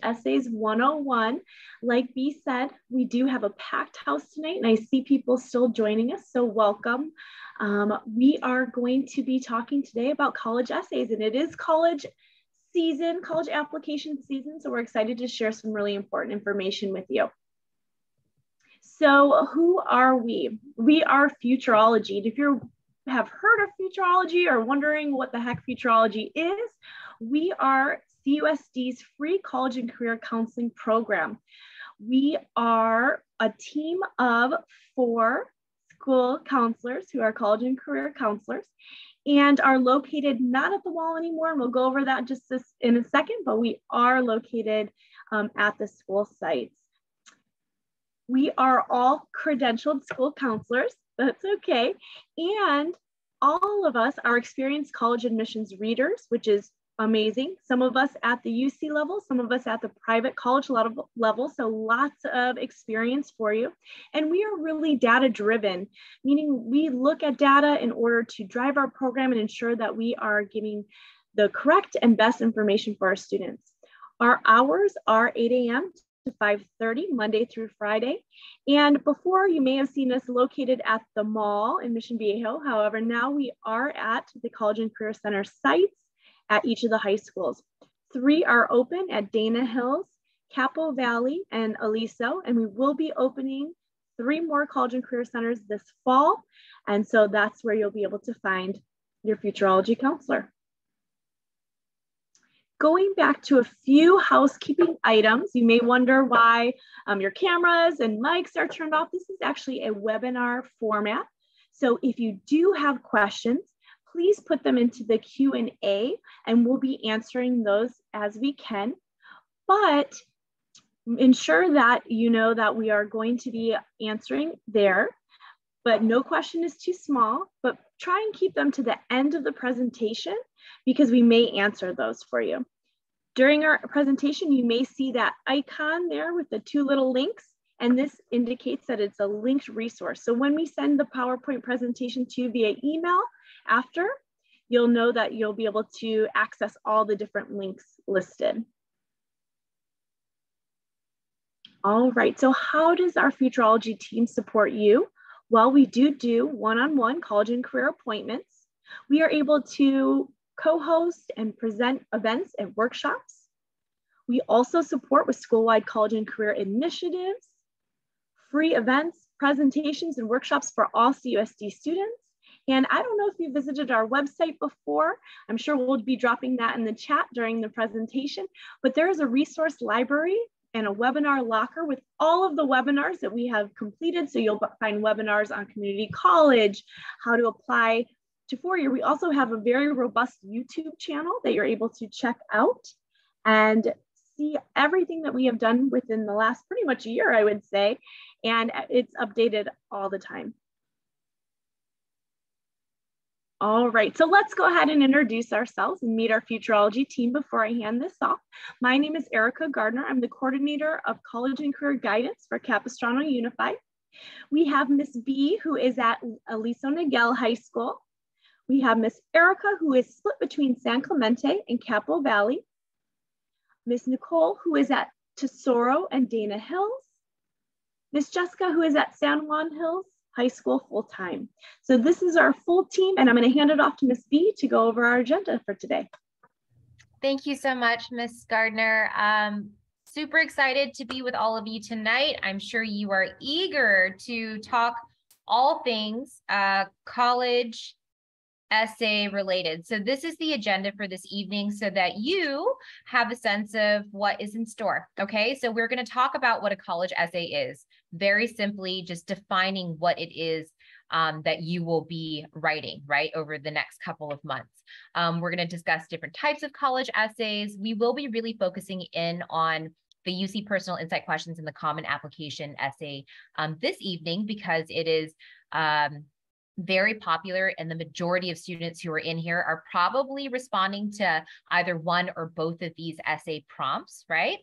Essays 101. Like B said, we do have a packed house tonight, and I see people still joining us, so welcome. We are going to be talking today about college essays, and it is college season, college application season, so we're excited to share some really important information with you. So who are we? We are Futureology. If you have heard of Futureology or wondering what the heck Futureology is, we are CUSD's free college and career counseling program. We are a team of 4 school counselors who are college and career counselors and are located not at the wall anymore. And we'll go over that just in a second, but we are located at the school sites. We are all credentialed school counselors. That's okay. And all of us are experienced college admissions readers, which is amazing. Some of us at the UC level, some of us at the private college level, so lots of experience for you. And we are really data driven, meaning we look at data in order to drive our program and ensure that we are giving the correct and best information for our students. Our hours are 8 a.m. to 5:30, Monday through Friday. And before, you may have seen us located at the mall in Mission Viejo. However, now we are at the College and Career Center sites at each of the high schools. 3 are open at Dana Hills, Capo Valley, and Aliso, and we will be opening 3 more college and career centers this fall. And so that's where you'll be able to find your Futureology counselor. Going back to a few housekeeping items, you may wonder why your cameras and mics are turned off. This is actually a webinar format. So if you do have questions, please put them into the Q&A and we'll be answering those as we can. But ensure that you know that we are going to be answering there, but no question is too small, but try and keep them to the end of the presentation because we may answer those for you. During our presentation, you may see that icon there with the 2 little links, and this indicates that it's a linked resource. So when we send the PowerPoint presentation to you via email after, you'll know that you'll be able to access all the different links listed. All right, so how does our Futureology team support you? Well, we do one-on-one college and career appointments. We are able to co-host and present events and workshops. We also support with school-wide college and career initiatives, free events, presentations, and workshops for all CUSD students. And I don't know if you visited our website before. I'm sure we'll be dropping that in the chat during the presentation, but there is a resource library and a webinar locker with all of the webinars that we have completed. So you'll find webinars on community college, how to apply to 4-year. We also have a very robust YouTube channel that you're able to check out and see everything that we have done within the last pretty much a year, I would say, and it's updated all the time. All right, so let's go ahead and introduce ourselves and meet our Futureology team before I hand this off. My name is Erica Gardner. I'm the coordinator of college and career guidance for Capistrano Unified. We have Miss B, who is at Aliso Niguel High School. We have Miss Erica, who is split between San Clemente and Capo Valley. Miss Nicole, who is at Tesoro and Dana Hills. Miss Jessica, who is at San Juan Hills High School full-time. So this is our full team, and I'm going to hand it off to Miss B to go over our agenda for today. Thank you so much, Miss Gardner. Super excited to be with all of you tonight. I'm sure you are eager to talk all things college essay related. So this is the agenda for this evening so that you have a sense of what is in store. Okay, so we're going to talk about what a college essay is. Very simply, just defining what it is that you will be writing, right, over the next couple of months. We're going to discuss different types of college essays. We will be really focusing in on the UC personal insight questions in the common application essay this evening because it is very popular, and the majority of students who are in here are probably responding to either one or both of these essay prompts, right?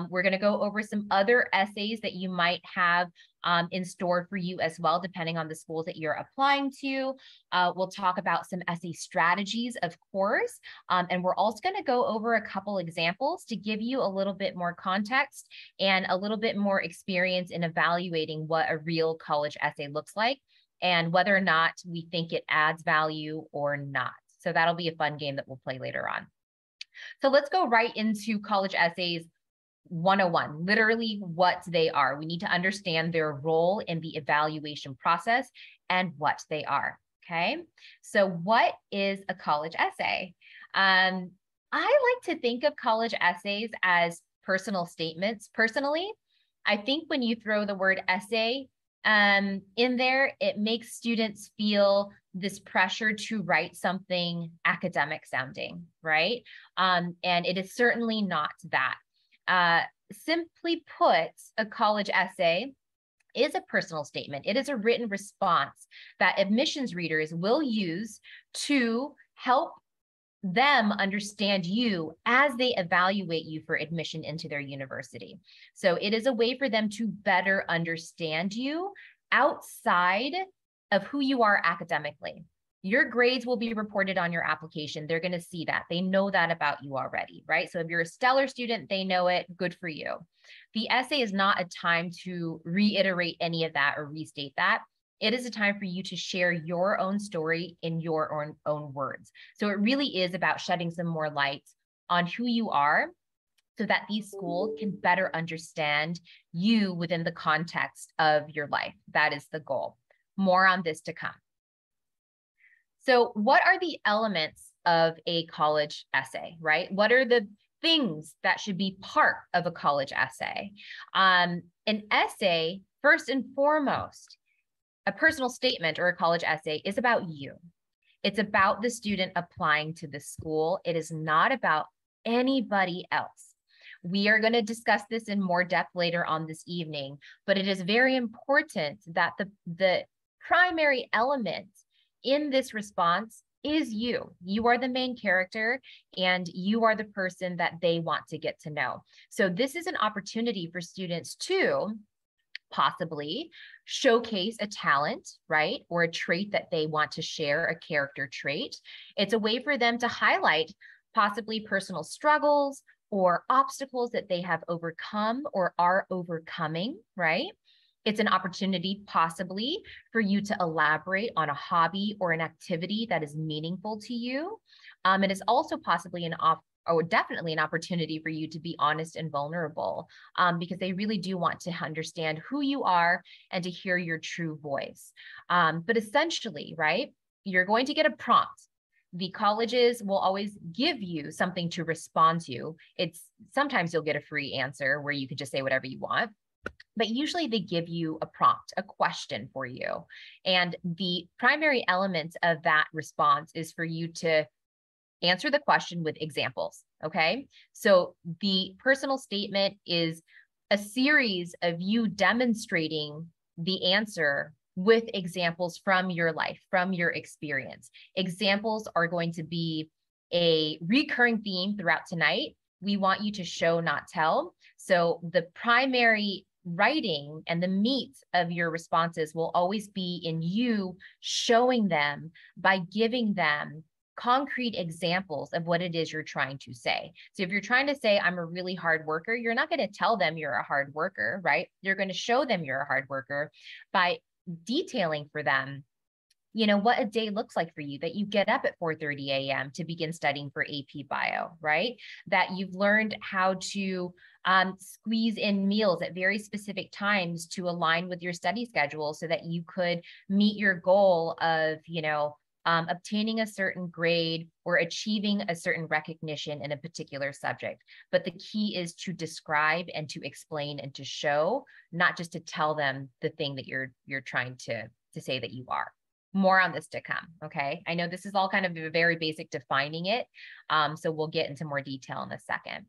We're going to go over some other essays that you might have in store for you as well, depending on the schools that you're applying to. We'll talk about some essay strategies, of course, and we're also going to go over a couple examples to give you a little bit more context and a little bit more experience in evaluating what a real college essay looks like and whether or not we think it adds value or not. So that'll be a fun game that we'll play later on. So let's go right into college essays 101, literally what they are. We need to understand their role in the evaluation process and what they are, okay? So what is a college essay? I like to think of college essays as personal statements. Personally, I think when you throw the word essay in there, it makes students feel this pressure to write something academic sounding, right? And it is certainly not that. Simply put, a college essay is a personal statement. It is a written response that admissions readers will use to help them understand you as they evaluate you for admission into their university. So it is a way for them to better understand you outside of who you are academically. Your grades will be reported on your application. They're going to see that. They know that about you already, right? So if you're a stellar student, they know it. Good for you. The essay is not a time to reiterate any of that or restate that. It is a time for you to share your own story in your own words. So it really is about shedding some more light on who you are so that these schools can better understand you within the context of your life. That is the goal. More on this to come. So what are the elements of a college essay, right? What are the things that should be part of a college essay? An essay, first and foremost, a personal statement or a college essay is about you. It's about the student applying to the school. It is not about anybody else. We are going to discuss this in more depth later on this evening, but it is very important that the primary element in this response is you. You are the main character and you are the person that they want to get to know. So this is an opportunity for students to possibly showcase a talent, right? Or a trait that they want to share, a character trait. It's a way for them to highlight possibly personal struggles or obstacles that they have overcome or are overcoming, right? It's an opportunity possibly for you to elaborate on a hobby or an activity that is meaningful to you. It is also possibly definitely an opportunity for you to be honest and vulnerable because they really do want to understand who you are and to hear your true voice. But essentially, right, you're going to get a prompt. The colleges will always give you something to respond to. Sometimes you'll get a free answer where you can just say whatever you want. But usually they give you a prompt, a question for you. And the primary element of that response is for you to answer the question with examples, okay? So the personal statement is a series of you demonstrating the answer with examples from your life, from your experience. Examples are going to be a recurring theme throughout tonight. We want you to show, not tell. So the primary writing and the meat of your responses will always be in you showing them by giving them concrete examples of what it is you're trying to say. So if you're trying to say, I'm a really hard worker, you're not going to tell them you're a hard worker, right? You're going to show them you're a hard worker by detailing for them, you know, what a day looks like for you, that you get up at 4:30 a.m. to begin studying for AP Bio, right? That you've learned how to squeeze in meals at very specific times to align with your study schedule so that you could meet your goal of, you know, obtaining a certain grade or achieving a certain recognition in a particular subject. But the key is to describe and to explain and to show, not just to tell them the thing that you're trying to say that you are. More on this to come, okay? I know this is all kind of a very basic defining it, so we'll get into more detail in a second.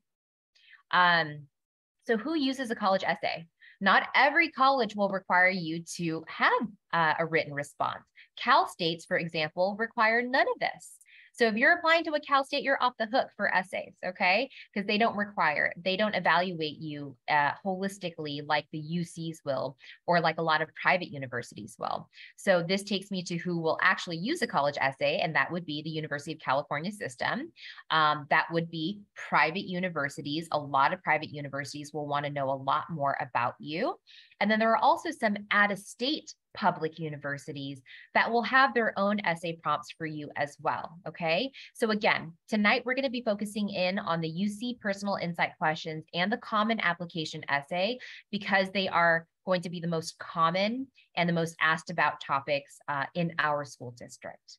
So who uses a college essay? Not every college will require you to have a written response. Cal States, for example, require none of this. So if you're applying to a Cal State, you're off the hook for essays, okay? Because they don't require it. They don't evaluate you holistically like the UCs will, or like a lot of private universities will. So this takes me to who will actually use a college essay, and that would be the University of California system. That would be private universities. A lot of private universities will want to know a lot more about you. And then there are also some out-of-state public universities that will have their own essay prompts for you as well, okay? So again, tonight we're going to be focusing in on the UC personal insight questions and the common application essay, because they are going to be the most common and the most asked about topics in our school district.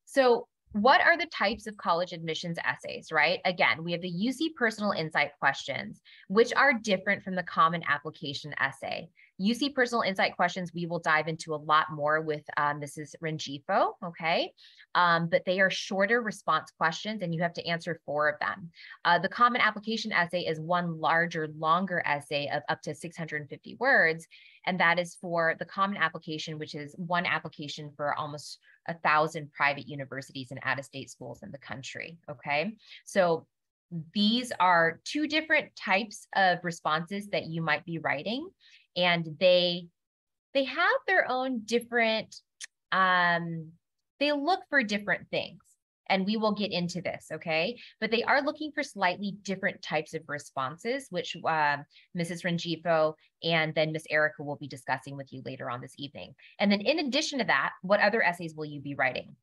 So what are the types of college admissions essays, right? Again, we have the UC personal insight questions, which are different from the common application essay. UC personal insight questions, we will dive into a lot more with Mrs. Rengifo, okay? But they are shorter response questions and you have to answer 4 of them. The common application essay is one larger, longer essay of up to 650 words. And that is for the common application, which is one application for almost 1,000 private universities and out-of-state schools in the country, okay? So these are 2 different types of responses that you might be writing, and they have their own different, they look for different things, and we will get into this, okay? But they are looking for slightly different types of responses, which Mrs. Rengifo and then Miss Erica will be discussing with you later on this evening. And then in addition to that, what other essays will you be writing?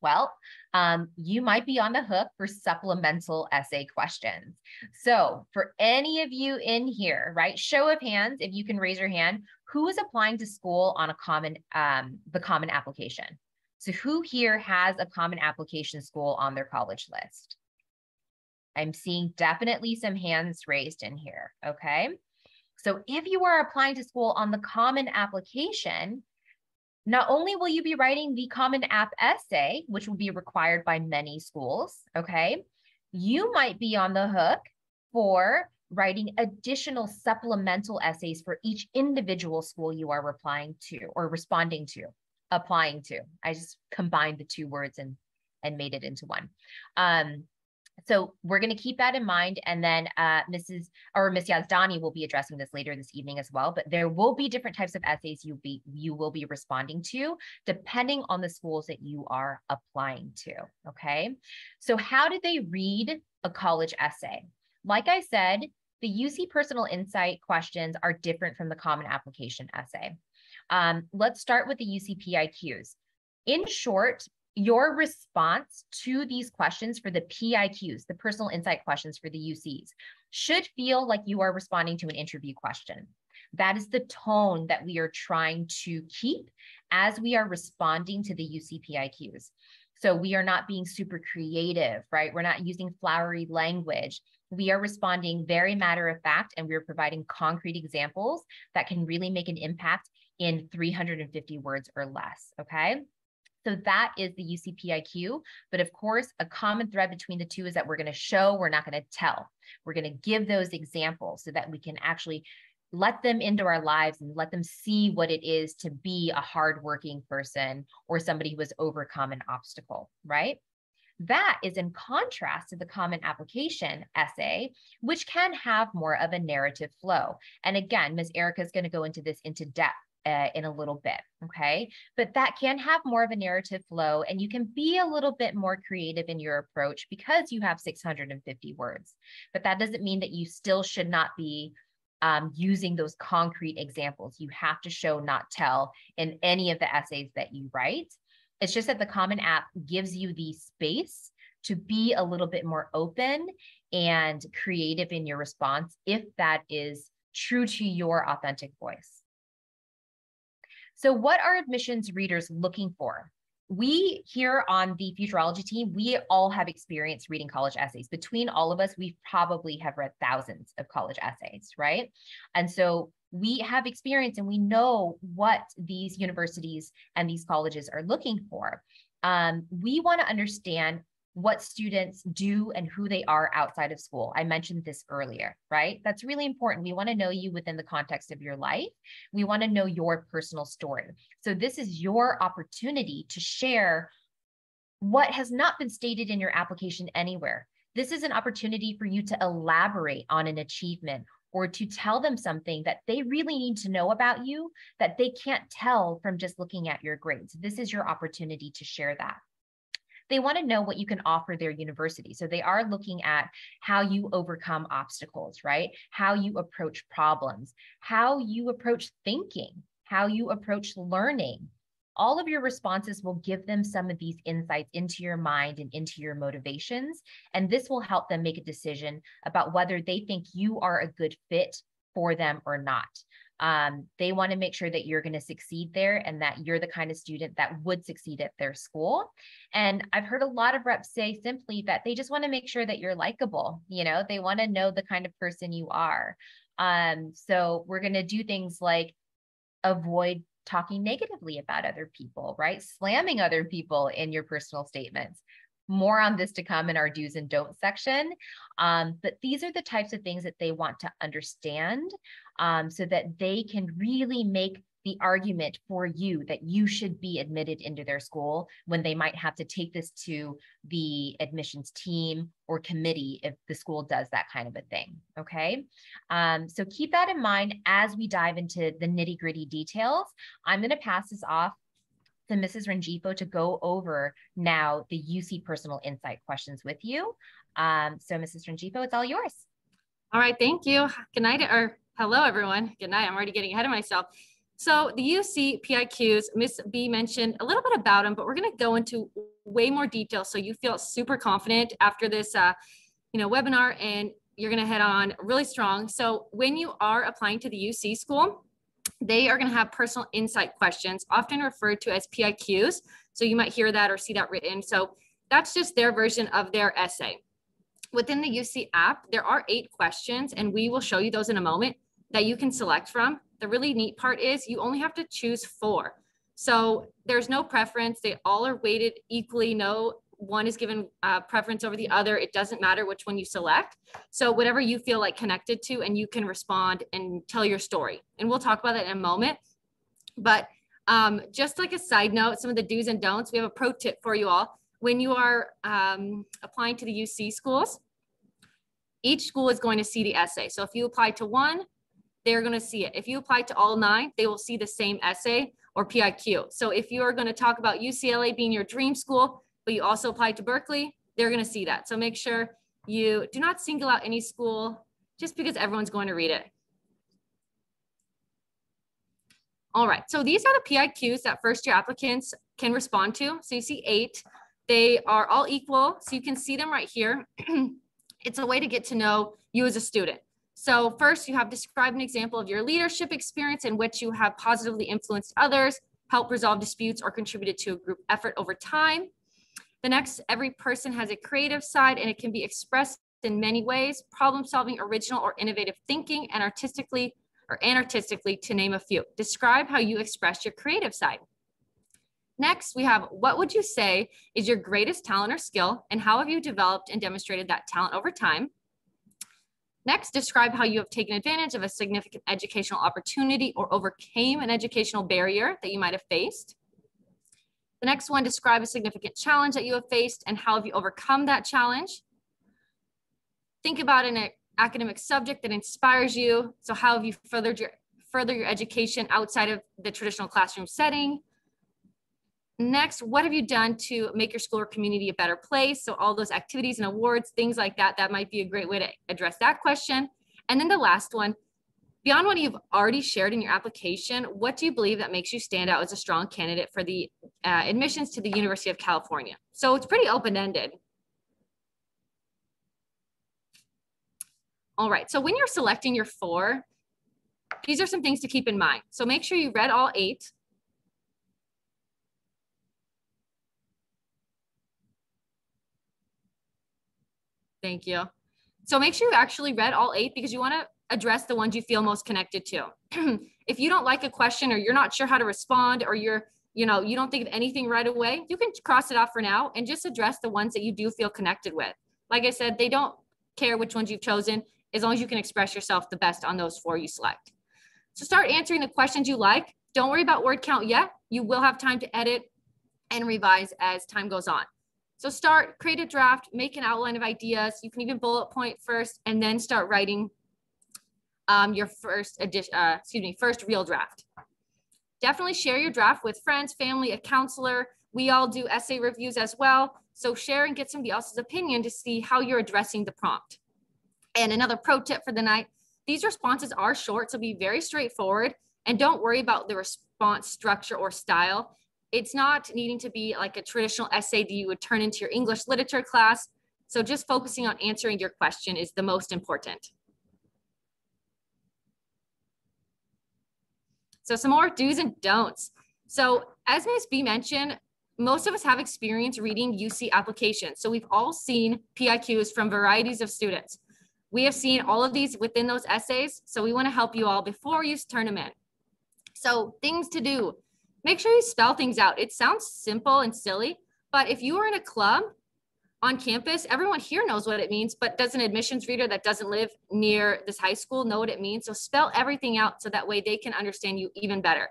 Well, you might be on the hook for supplemental essay questions. So for any of you in here, right, show of hands, if you can raise your hand, who is applying to school on a common, the common application? So who here has a common application school on their college list? I'm seeing definitely some hands raised in here, okay? So if you are applying to school on the common application, not only will you be writing the common app essay, which will be required by many schools, okay? You might be on the hook for writing additional supplemental essays for each individual school you are replying to or responding to, applying to. I just combined the 2 words and made it into one. So we're going to keep that in mind. And then Miss Yazdani will be addressing this later this evening as well. But there will be different types of essays you will be responding to depending on the schools that you are applying to. Okay. So how did they read a college essay? Like I said, the UC personal insight questions are different from the common application essay. Let's start with the UC PlQs. In short, your response to these questions for the PIQs, the personal insight questions for the UCs, should feel like you are responding to an interview question. That is the tone that we are trying to keep as we are responding to the UC PIQs. So we are not being super creative, right? We're not using flowery language. We are responding very matter of fact, and we're providing concrete examples that can really make an impact in 350 words or less, okay? So that is the UC PlQ, but of course, a common thread between the 2 is that we're going to show, we're not going to tell. We're going to give those examples so that we can actually let them into our lives and let them see what it is to be a hardworking person or somebody who has overcome an obstacle, right? That is in contrast to the common application essay, which can have more of a narrative flow. And again, Ms. Erica is going to go into this into depth in a little bit, okay? But that can have more of a narrative flow, and you can be a little bit more creative in your approach because you have 650 words. But that doesn't mean that you still should not be using those concrete examples. You have to show, not tell in any of the essays that you write. It's just that the Common App gives you the space to be a little bit more open and creative in your response if that is true to your authentic voice. So what are admissions readers looking for? We here on the Futurology team, we all have experience reading college essays. Between all of us, we probably have read thousands of college essays, right? And so we have experience and we know what these universities and these colleges are looking for. We want to understand what students do and who they are outside of school. I mentioned this earlier, right? That's really important. We want to know you within the context of your life. We want to know your personal story. So this is your opportunity to share what has not been stated in your application anywhere. This is an opportunity for you to elaborate on an achievement or to tell them something that they really need to know about you that they can't tell from just looking at your grades. This is your opportunity to share that. They want to know what you can offer their university. So they are looking at how you overcome obstacles, right? How you approach problems, how you approach thinking, how you approach learning. All of your responses will give them some of these insights into your mind and into your motivations. And this will help them make a decision about whether they think you are a good fit for them or not. They want to make sure that you're going to succeed there and that you're the kind of student that would succeed at their school. And I've heard a lot of reps say simply that they just want to make sure that you're likable. You know, they want to know the kind of person you are. So we're going to do things like avoid talking negatively about other people, right? Slamming other people in your personal statements. More on this to come in our do's and don'ts section. But these are the types of things that they want to understand so that they can really make the argument for you that you should be admitted into their school when they might have to take this to the admissions team or committee if the school does that kind of a thing, okay? So keep that in mind as we dive into the nitty-gritty details. I'm gonna pass this off to Mrs. Rengifo to go over now the UC Personal Insight questions with you. So Mrs. Rengifo, it's all yours. All right, thank you. Good night, or hello everyone. Good night, I'm already getting ahead of myself. So the UC PlQs, Ms. B mentioned a little bit about them, but we're gonna go into way more detail so you feel super confident after this webinar, and you're gonna head on really strong. So when you are applying to the UC school, they are going to have personal insight questions, often referred to as PIQs. So you might hear that or see that written. So that's just their version of their essay. Within the UC app, there are 8 questions, and we will show you those in a moment that you can select from. The really neat part is you only have to choose 4. So there's no preference. They all are weighted equally. No one is given preference over the other. It doesn't matter which one you select. So whatever you feel like connected to, and you can respond and tell your story. And we'll talk about that in a moment. But just like a side note, some of the do's and don'ts, we have a pro tip for you all. When you are applying to the UC schools, each school is going to see the essay. So if you apply to one, they're going to see it. If you apply to all 9, they will see the same essay or PIQ. So if you are going to talk about UCLA being your dream school, but you also applied to Berkeley, they're going to see that. So make sure you do not single out any school just because everyone's going to read it. All right, so these are the PIQs that first-year applicants can respond to. So you see 8. They are all equal, so you can see them right here. It's a way to get to know you as a student. So first, you have described an example of your leadership experience in which you have positively influenced others, helped resolve disputes, or contributed to a group effort over time. The next, every person has a creative side, and it can be expressed in many ways: problem solving, original or innovative thinking, and artistically, to name a few. Describe how you express your creative side. Next, we have, what would you say is your greatest talent or skill, and how have you developed and demonstrated that talent over time? Next, describe how you have taken advantage of a significant educational opportunity or overcame an educational barrier that you might have faced. The next one, describe a significant challenge that you have faced and how have you overcome that challenge. Think about an academic subject that inspires you. So how have you further your education outside of the traditional classroom setting? Next, what have you done to make your school or community a better place? So all those activities and awards, things like that, that might be a great way to address that question. And then the last one, beyond what you've already shared in your application, what do you believe that makes you stand out as a strong candidate for the admissions to the University of California? So it's pretty open-ended. All right, so when you're selecting your 4, these are some things to keep in mind. So make sure you read all 8. Thank you. So make sure you actually read all 8 because you want to address the ones you feel most connected to. If you don't like a question or you're not sure how to respond or you're you don't think of anything right away, you can cross it off for now and just address the ones that you do feel connected with. Like I said, they don't care which ones you've chosen, as long as you can express yourself the best on those 4 you select. So start answering the questions you like. Don't worry about word count yet. You will have time to edit and revise as time goes on. So create a draft, make an outline of ideas. You can even bullet point first and then start writing your first real draft. Definitely share your draft with friends, family, a counselor. We all do essay reviews as well. So share and get somebody else's opinion to see how you're addressing the prompt. And another pro tip for the night, these responses are short, so be very straightforward and don't worry about the response structure or style. It's not needing to be like a traditional essay that you would turn into your English literature class. So just focusing on answering your question is the most important. So some more do's and don'ts. So as Ms. B mentioned, most of us have experience reading UC applications. So we've all seen PIQs from varieties of students. We have seen all of these within those essays. So we want to help you all before you turn them in. So things to do, make sure you spell things out. It sounds simple and silly, but if you are in a club on campus, everyone here knows what it means, but does an admissions reader that doesn't live near this high school know what it means? So spell everything out so that way they can understand you even better.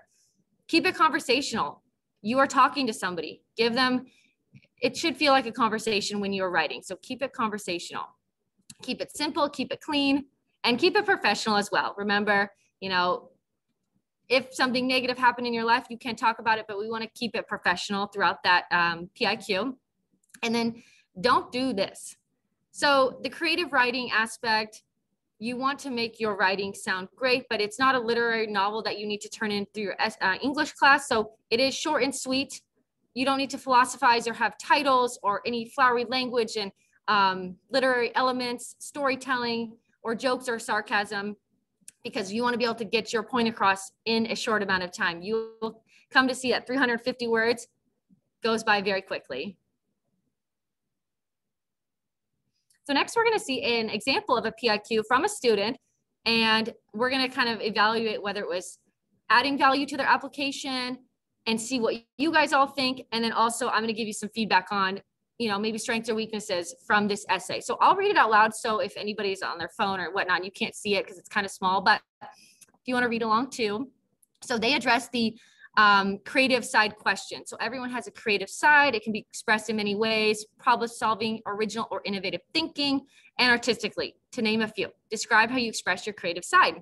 Keep it conversational. You are talking to somebody. Give them, it should feel like a conversation when you're writing. So keep it conversational. Keep it simple, keep it clean, and keep it professional as well. Remember, if something negative happened in your life, you can talk about it, but we want to keep it professional throughout that PIQ. And then don't do this. So the creative writing aspect, you want to make your writing sound great, but it's not a literary novel that you need to turn in through your English class. So it is short and sweet. You don't need to philosophize or have titles or any flowery language and literary elements, storytelling, or jokes or sarcasm, because you want to be able to get your point across in a short amount of time. You will come to see that 350 words goes by very quickly. So next we're going to see an example of a PIQ from a student, and we're going to kind of evaluate whether it was adding value to their application and see what you guys all think. And then also I'm going to give you some feedback on, maybe strengths or weaknesses from this essay. So I'll read it out loud. So if anybody's on their phone or whatnot, you can't see it because it's kind of small, but if you want to read along too. So they address the creative side question. So everyone has a creative side. It can be expressed in many ways: problem solving, original or innovative thinking, and artistically, to name a few. Describe how you express your creative side.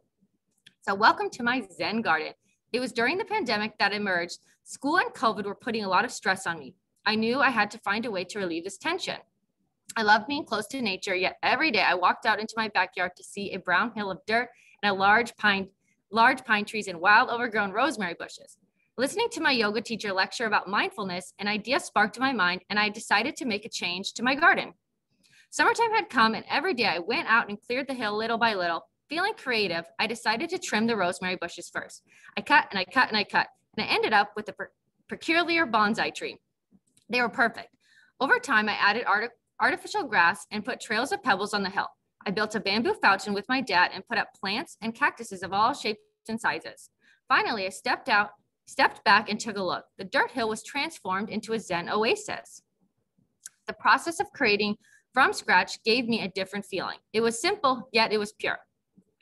So welcome to my Zen garden. It was during the pandemic that emerged. School and COVID were putting a lot of stress on me. I knew I had to find a way to relieve this tension. I love being close to nature, yet every day I walked out into my backyard to see a brown hill of dirt and a large pine trees and wild overgrown rosemary bushes. Listening to my yoga teacher lecture about mindfulness, an idea sparked in my mind, and I decided to make a change to my garden. Summertime had come, and every day I went out and cleared the hill little by little. Feeling creative, I decided to trim the rosemary bushes first. I cut and I cut and I cut, and I ended up with a peculiar bonsai tree. They were perfect. Over time, I added artificial grass and put trails of pebbles on the hill. I built a bamboo fountain with my dad and put up plants and cactuses of all shapes and sizes. Finally, I stepped back and took a look. The dirt hill was transformed into a Zen oasis. The process of creating from scratch gave me a different feeling. It was simple, yet it was pure.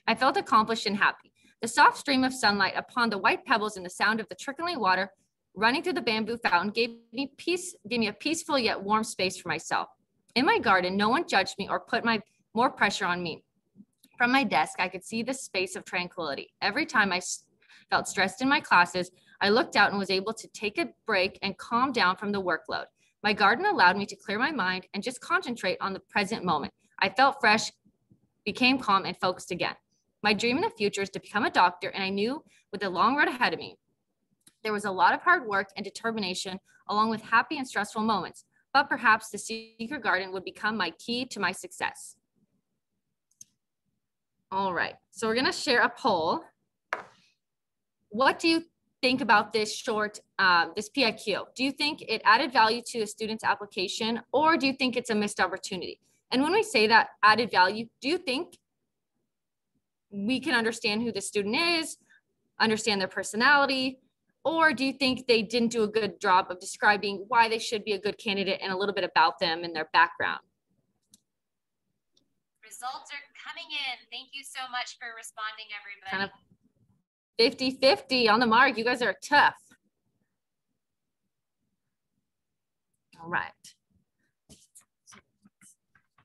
I felt accomplished and happy. The soft stream of sunlight upon the white pebbles and the sound of the trickling water running through the bamboo fountain gave me a peaceful yet warm space for myself. In my garden, no one judged me or put more pressure on me. From my desk, I could see the space of tranquility. Every time I felt stressed in my classes, I looked out and was able to take a break and calm down from the workload. My garden allowed me to clear my mind and just concentrate on the present moment. I felt fresh, became calm, and focused again. My dream in the future is to become a doctor, and I knew with the long road ahead of me, there was a lot of hard work and determination along with happy and stressful moments, but perhaps the secret garden would become my key to my success. All right, so we're gonna share a poll. What do you think about this this PIQ? Do you think it added value to a student's application, or do you think it's a missed opportunity? And when we say that added value, do you think we can understand who the student is, understand their personality, Or do you think they didn't do a good job of describing why they should be a good candidate and a little bit about them and their background? Results are coming in. Thank you so much for responding, everybody. Kind of 50-50 on the mark. You guys are tough. All right.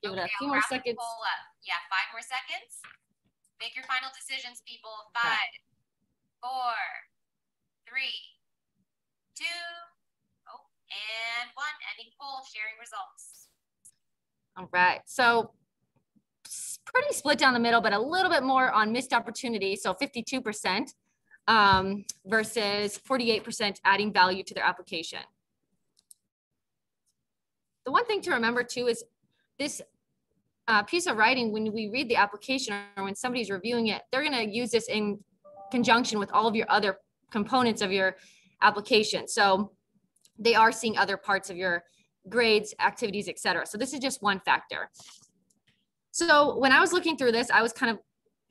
Give it a few more seconds. Pull up. Yeah, 5 more seconds. Make your final decisions, people. 5, 4, 3, 2, and 1. Ending poll, sharing results. All right. So pretty split down the middle, but a little bit more on missed opportunity. So 52% versus 48% adding value to their application. The one thing to remember too is this piece of writing, when we read the application or when somebody's reviewing it, they're going to use this in conjunction with all of your other components of your application. So they are seeing other parts of your grades, activities, etc. So this is just one factor. So when I was looking through this, I was kind of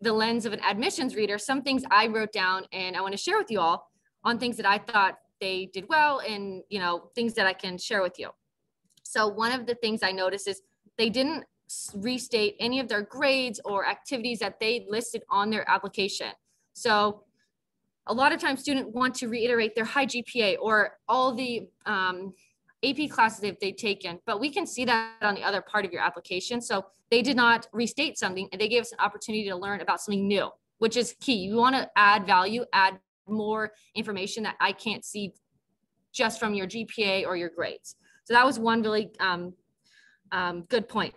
the lens of an admissions reader. Some things I wrote down and I want to share with you all on things that I thought they did well and, you know, things that I can share with you. So one of the things I noticed is they didn't restate any of their grades or activities that they listed on their application. So a lot of times students want to reiterate their high GPA or all the AP classes that they've taken, but we can see that on the other part of your application. So they did not restate something and they gave us an opportunity to learn about something new, which is key. You want to add value, add more information that I can't see just from your GPA or your grades. So that was one really good point.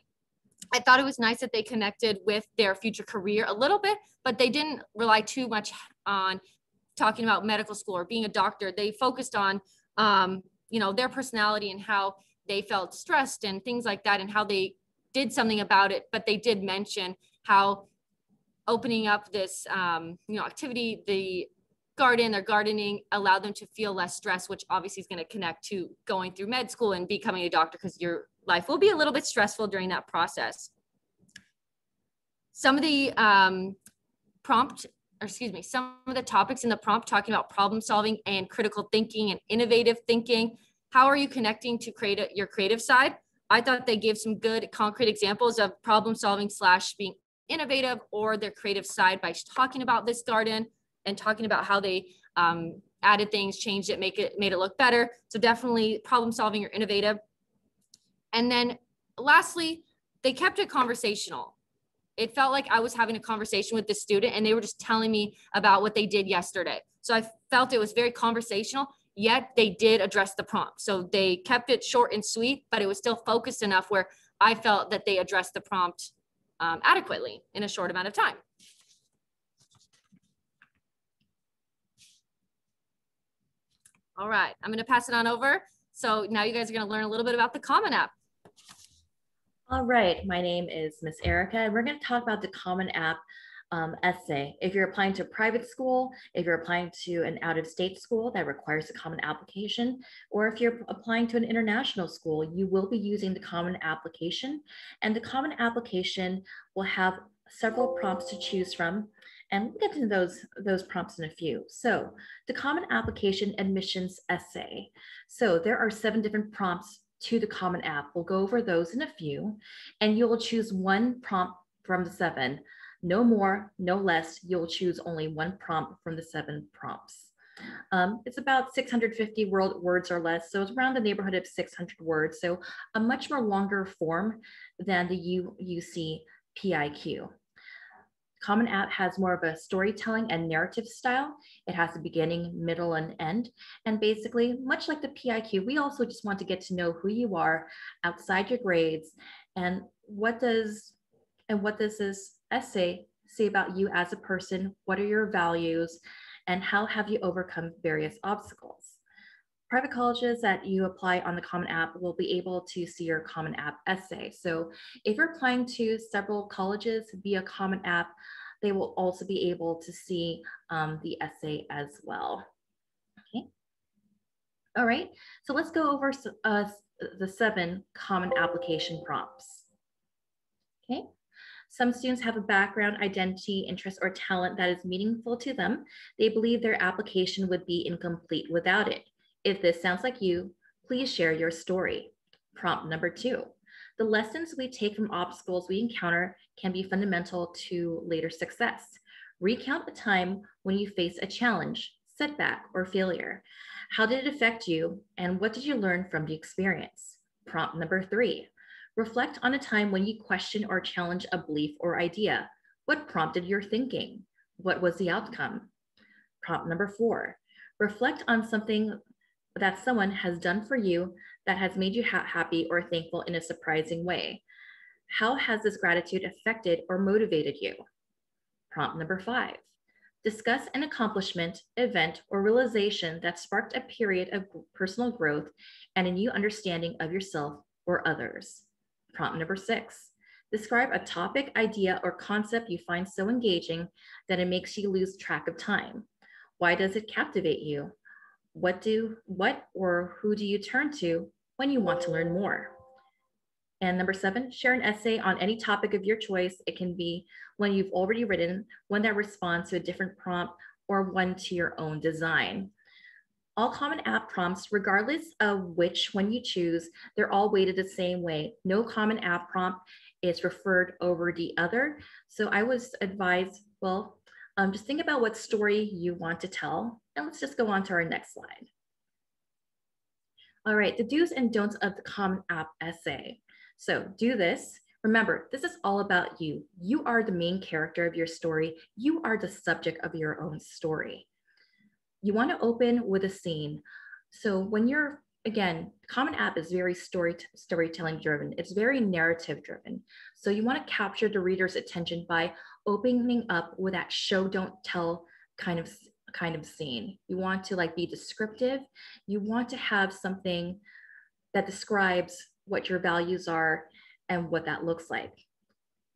I thought it was nice that they connected with their future career a little bit, but they didn't rely too much on talking about medical school or being a doctor. They focused on, you know, their personality and how they felt stressed and things like that and how they did something about it. But they did mention how opening up this, you know, activity, the garden or gardening allowed them to feel less stress, which obviously is going to connect to going through med school and becoming a doctor because your life will be a little bit stressful during that process. Some of the some of the topics in the prompt talking about problem solving and critical thinking and innovative thinking. How are you connecting to your creative side? I thought they gave some good concrete examples of problem solving / being innovative or their creative side by talking about this garden and talking about how they added things, changed it, made it look better. So definitely problem solving or innovative. And then lastly, they kept it conversational. It felt like I was having a conversation with the student and they were just telling me about what they did yesterday. So I felt it was very conversational, yet they did address the prompt. So they kept it short and sweet, but it was still focused enough where I felt that they addressed the prompt adequately in a short amount of time. All right, I'm gonna pass it on over. So now you guys are gonna learn a little bit about the Common App. All right, my name is Miss Erica, and we're going to talk about the Common App essay. If you're applying to a private school, if you're applying to an out-of-state school that requires a common application, or if you're applying to an international school, you will be using the Common Application. And the Common Application will have several prompts to choose from. And we'll get into those prompts in a few. So the Common Application admissions essay. So there are 7 different prompts to the Common App. We'll go over those in a few, and you'll choose one prompt from the 7. No more, no less. You'll choose only one prompt from the 7 prompts. It's about 650 words or less, so it's around the neighborhood of 600 words, so a much more longer form than the UC PlQ. Common App has more of a storytelling and narrative style. It has a beginning, middle, and end. And basically, much like the PlQ, we also just want to get to know who you are outside your grades and what does this essay say about you as a person? What are your values? And how have you overcome various obstacles? Private colleges that you apply on the Common App will be able to see your Common App essay. So if you're applying to several colleges via Common App, they will also be able to see the essay as well. Okay. All right, so let's go over the 7 common application prompts. Okay, Some students have a background, identity, interest, or talent that is meaningful to them. They believe their application would be incomplete without it. If this sounds like you, please share your story. Prompt number 2. The lessons we take from obstacles we encounter can be fundamental to later success. Recount a time when you face a challenge, setback, or failure. How did it affect you, and what did you learn from the experience? Prompt number 3. Reflect on a time when you questioned or challenged a belief or idea. What prompted your thinking? What was the outcome? Prompt number 4. Reflect on something that someone has done for you that has made you happy or thankful in a surprising way. How has this gratitude affected or motivated you? Prompt number 5. Discuss an accomplishment, event, or realization that sparked a period of personal growth and a new understanding of yourself or others. Prompt number 6. Describe a topic, idea, or concept you find so engaging that it makes you lose track of time. Why does it captivate you? What or who do you turn to when you want to learn more? And number 7, share an essay on any topic of your choice. It can be one you've already written, one that responds to a different prompt, or one to your own design. All Common App prompts, regardless of which one you choose, they're all weighted the same way. No Common App prompt is referred over the other. So I was advised, well, just think about what story you want to tell. And let's just go on to our next slide. All right, the do's and don'ts of the Common App essay. So do this. Remember, this is all about you. You are the main character of your story. You are the subject of your own story. You want to open with a scene. So when you're, again, Common App is very storytelling driven. It's very narrative driven. So you want to capture the reader's attention by opening up with that show, don't tell kind of scene. You want to be descriptive. You want to have something that describes what your values are and what that looks like.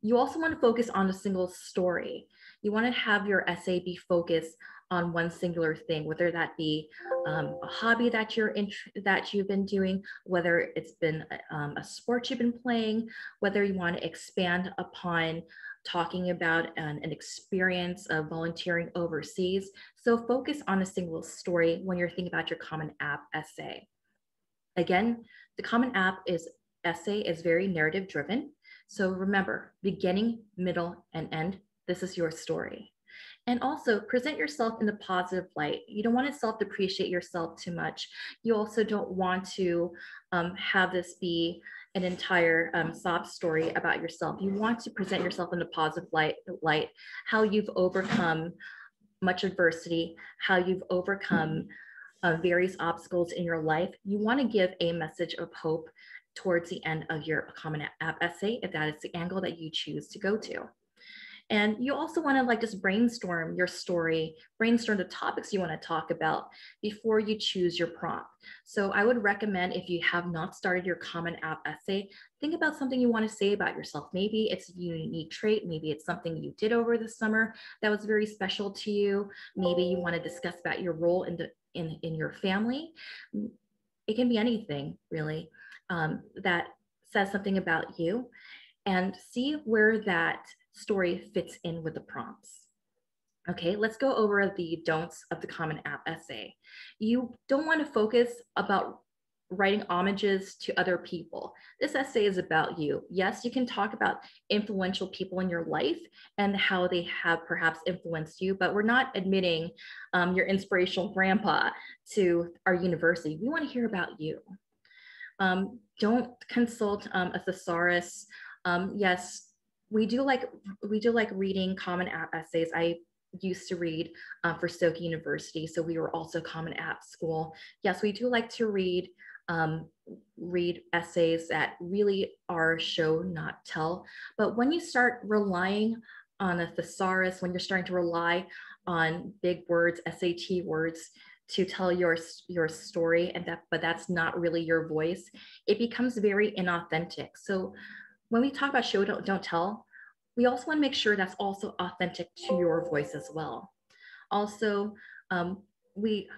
You also want to focus on a single story. You want to have your essay be focused on one singular thing, whether that be a hobby that you've been doing, whether it's been a sport you've been playing, whether you want to expand upon talking about an experience of volunteering overseas. So focus on a single story when you're thinking about your Common App essay. Again, the Common App essay is very narrative driven. So remember, beginning, middle, and end, this is your story. And also present yourself in a positive light. You don't want to self-depreciate yourself too much. You also don't want to have this be an entire sob story about yourself. You want to present yourself in a positive light, how you've overcome much adversity, how you've overcome various obstacles in your life. You want to give a message of hope towards the end of your Common App essay, if that is the angle that you choose to go to. And you also want to just brainstorm your story, brainstorm the topics you want to talk about before you choose your prompt. So I would recommend, if you have not started your Common App essay, think about something you want to say about yourself. Maybe it's a unique trait. Maybe it's something you did over the summer that was very special to you. Maybe you want to discuss about your role in your family. It can be anything, really, that says something about you, and see where that story fits in with the prompts. Okay, let's go over the don'ts of the Common App essay. You don't want to focus about writing homages to other people. This essay is about you. Yes, you can talk about influential people in your life and how they have perhaps influenced you, but we're not admitting your inspirational grandpa to our university. We want to hear about you. Don't consult a thesaurus. Yes, we do like reading Common App essays. I used to read for Stoke University, so we were also Common App school. Yes, we do like to read essays that really are show, not tell. But when you start relying on a thesaurus, when you're starting to rely on big words, SAT words, to tell your story, but that's not really your voice, it becomes very inauthentic. So when we talk about show, don't tell, we also want to make sure that's also authentic to your voice as well. Also, we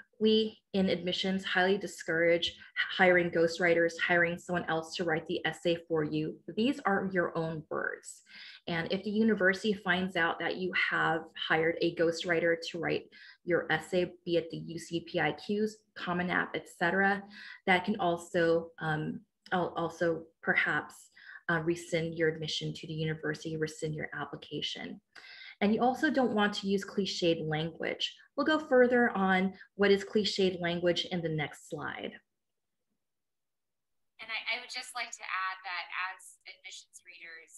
in admissions highly discourage hiring ghostwriters, hiring someone else to write the essay for you. These are your own words. And if the university finds out that you have hired a ghostwriter to write your essay, be it the UC PlQs, Common App, etc., that can also perhaps rescind your admission to the university, rescind your application. And you also don't want to use cliched language. We'll go further on what is cliched language in the next slide. And I would just like to add that as admissions readers,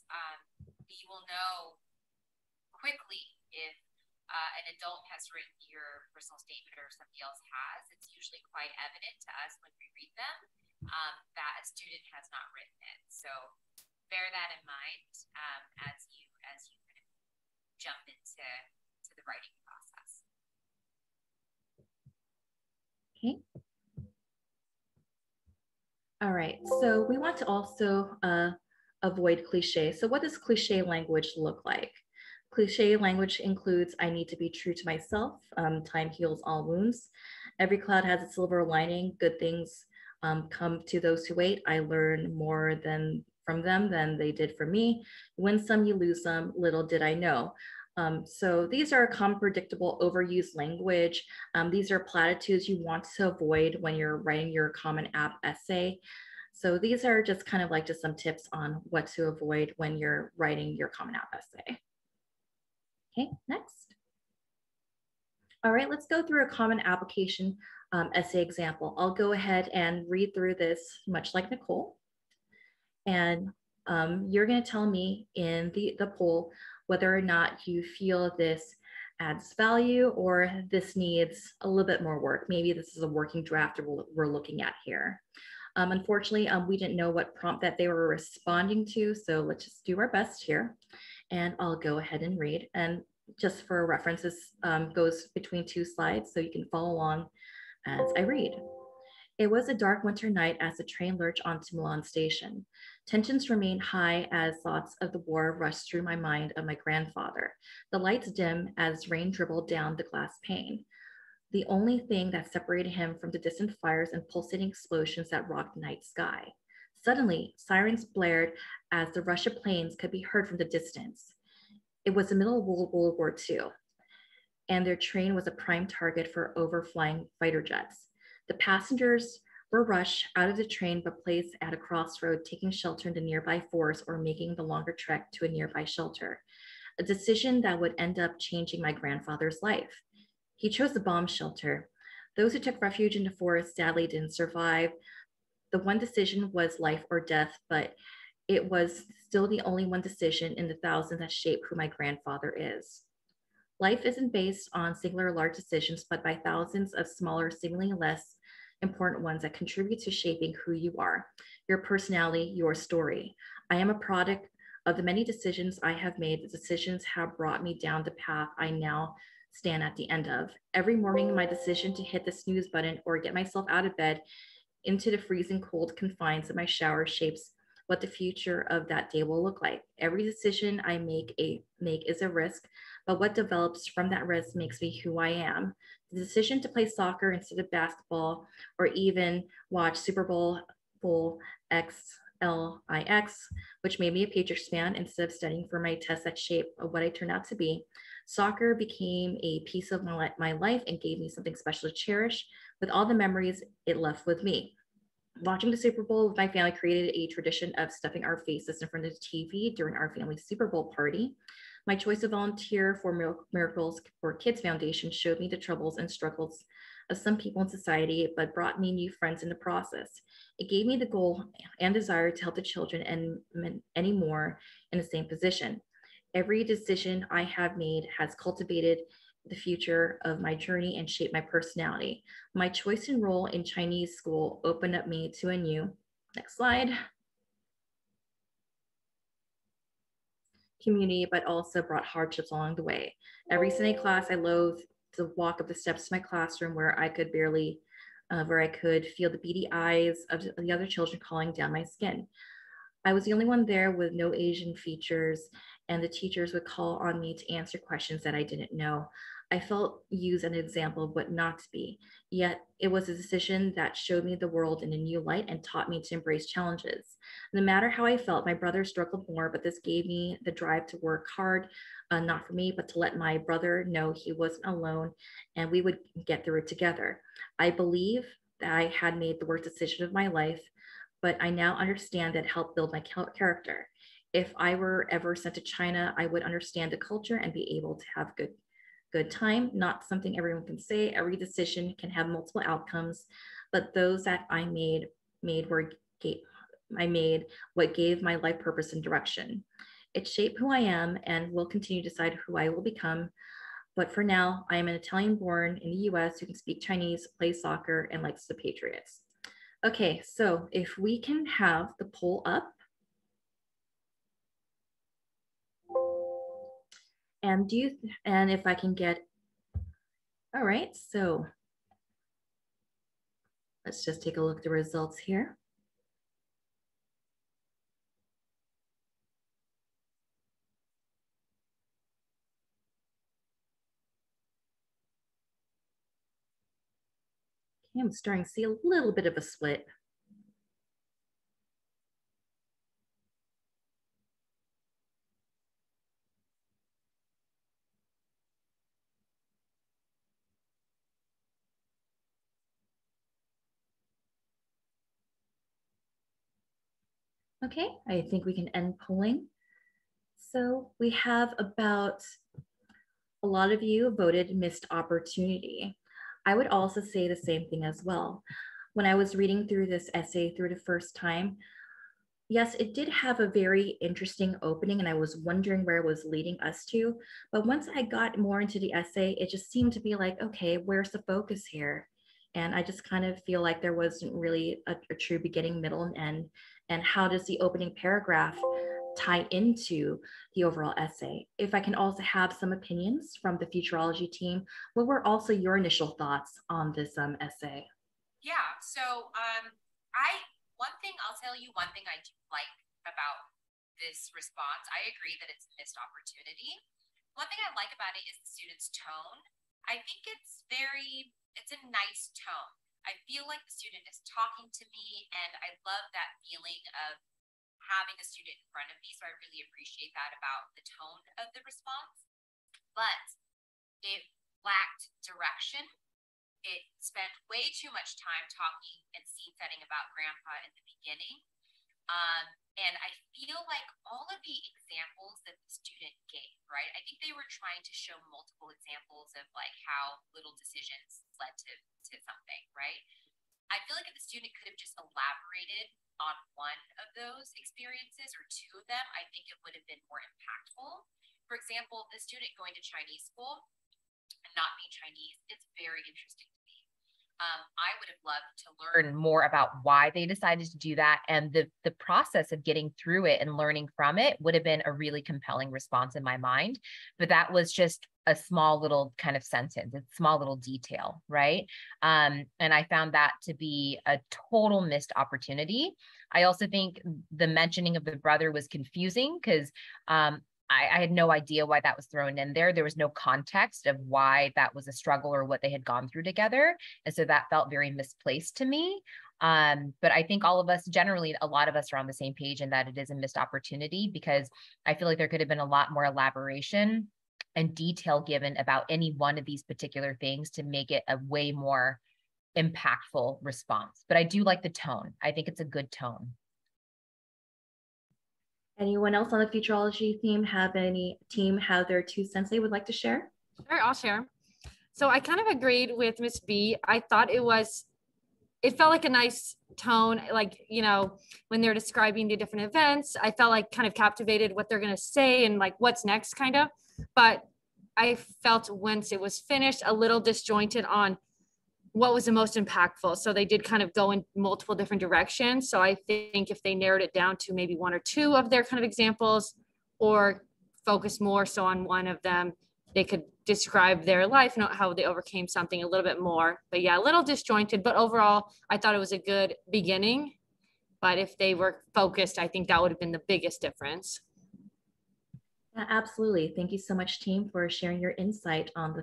you will know quickly if an adult has written your personal statement or somebody else has. It's usually quite evident to us when we read them that a student has not written it. So bear that in mind as you kind of jump into the writing process. Okay. All right, so we want to also avoid cliche. So what does cliche language look like? Cliche language includes, I need to be true to myself. Time heals all wounds. Every cloud has a silver lining. Good things come to those who wait. I learn more from them than they did from me. Win some, you lose some. Little did I know. So these are common, predictable, overused language. These are platitudes you want to avoid when you're writing your Common App essay. So these are just kind of like just some tips on what to avoid when you're writing your Common App essay. Okay, next. All right, let's go through a common application essay example. I'll go ahead and read through this much like Nicole. And you're gonna tell me in the poll whether or not you feel this adds value or this needs a little bit more work. Maybe this is a working draft we're looking at here. Unfortunately, we didn't know what prompt that they were responding to, so let's just do our best here. And I'll go ahead and read. And just for reference, this goes between 2 slides, so you can follow along as I read. It was a dark winter night as the train lurched onto Milan Station. Tensions remained high as thoughts of the war rushed through my mind of my grandfather. The lights dim as rain dribbled down the glass pane. The only thing that separated him from the distant fires and pulsating explosions that rocked the night sky. Suddenly, sirens blared as the rush of planes could be heard from the distance. It was the middle of World War II, and their train was a prime target for overflying fighter jets. The passengers were rushed out of the train but placed at a crossroad, taking shelter in the nearby forest or making the longer trek to a nearby shelter, a decision that would end up changing my grandfather's life. He chose the bomb shelter. Those who took refuge in the forest sadly didn't survive. The one decision was life or death, but it was still the only one decision in the thousands that shape who my grandfather is. Life isn't based on singular large decisions, but by thousands of smaller, seemingly less important ones that contribute to shaping who you are, your personality, your story. I am a product of the many decisions I have made. The decisions have brought me down the path I now stand at the end of. Every morning, my decision to hit the snooze button or get myself out of bed into the freezing cold confines of my shower shapes what the future of that day will look like. Every decision I make is a risk, but what develops from that risk makes me who I am. The decision to play soccer instead of basketball, or even watch Super Bowl XLIX, which made me a Patriots fan instead of studying for my test that shaped what I turned out to be. Soccer became a piece of my life and gave me something special to cherish with all the memories it left with me. Watching the Super Bowl with my family created a tradition of stuffing our faces in front of the TV during our family Super Bowl party. My choice to volunteer for Miracles for Kids Foundation showed me the troubles and struggles of some people in society, but brought me new friends in the process. It gave me the goal and desire to help the children and any more in the same position. Every decision I have made has cultivated the future of my journey and shaped my personality. My choice to enroll in Chinese school opened up me to a new, next slide, community, but also brought hardships along the way. Every Sunday class, I loathed to walk up the steps to my classroom where I could feel the beady eyes of the other children calling down my skin. I was the only one there with no Asian features, and the teachers would call on me to answer questions that I didn't know. I felt used as an example of what not to be. Yet it was a decision that showed me the world in a new light and taught me to embrace challenges. No matter how I felt, my brother struggled more, but this gave me the drive to work hard, not for me, but to let my brother know he wasn't alone and we would get through it together. I believe that I had made the worst decision of my life, but I now understand that it helped build my character. If I were ever sent to China, I would understand the culture and be able to have good time. Not something everyone can say. Every decision can have multiple outcomes, but those that I made what gave my life purpose and direction. It shaped who I am and will continue to decide who I will become. But for now, I am an Italian born in the US who can speak Chinese, play soccer, and likes the Patriots. Okay, so if we can have the poll up. And if I can get, all right, so let's just take a look at the results here. Okay, I'm starting to see a little bit of a split. Okay, I think we can end polling. So we have about, a lot of you voted missed opportunity. I would also say the same thing as well. When I was reading through this essay through the first time, yes, it did have a very interesting opening and I was wondering where it was leading us to. But once I got more into the essay, it just seemed to be like, okay, where's the focus here? And I just kind of feel like there wasn't really a true beginning, middle, and end. And how does the opening paragraph tie into the overall essay? If I can also have some opinions from the Futurology team, what were also your initial thoughts on this essay? Yeah, so one thing I do like about this response. I agree that it's a missed opportunity. One thing I like about it is the student's tone. I think it's a nice tone. I feel like the student is talking to me, and I love that feeling of having a student in front of me. So I really appreciate that about the tone of the response. But it lacked direction. It spent way too much time talking and scene setting about grandpa in the beginning. And I feel like all of the examples that the student gave, right? I think they were trying to show multiple examples of like how little decisions led to something, right? I feel like if the student could have just elaborated on one of those experiences or two of them, I think it would have been more impactful. For example, the student going to Chinese school and not being Chinese, it's very interesting to me. I would have loved to learn more about why they decided to do that, and the process of getting through it and learning from it would have been a really compelling response in my mind. But that was just a small little kind of sentence, a small little detail, right? And I found that to be a total missed opportunity. I also think the mentioning of the brother was confusing because I had no idea why that was thrown in there. There was no context of why that was a struggle or what they had gone through together. And so that felt very misplaced to me. But I think all of us, generally, a lot of us are on the same page in that it is a missed opportunity, because I feel like there could have been a lot more elaboration and detail given about any one of these particular things to make it a way more impactful response. But I do like the tone. I think it's a good tone. Anyone else on the Futurology theme have their 2 cents they would like to share? Sure, I'll share. So I kind of agreed with Miss B. I thought it felt like a nice tone, like, you know, when they're describing the different events, I felt like kind of captivated what they're going to say and like what's next kind of. But I felt once it was finished, a little disjointed on what was the most impactful. So they did kind of go in multiple different directions. So I think if they narrowed it down to maybe 1 or 2 of their kind of examples, or focus more so on one of them, they could describe their life, not how they overcame something a little bit more. But yeah, a little disjointed, but overall, I thought it was a good beginning. But if they were focused, I think that would have been the biggest difference. Yeah, absolutely. Thank you so much, team, for sharing your insight on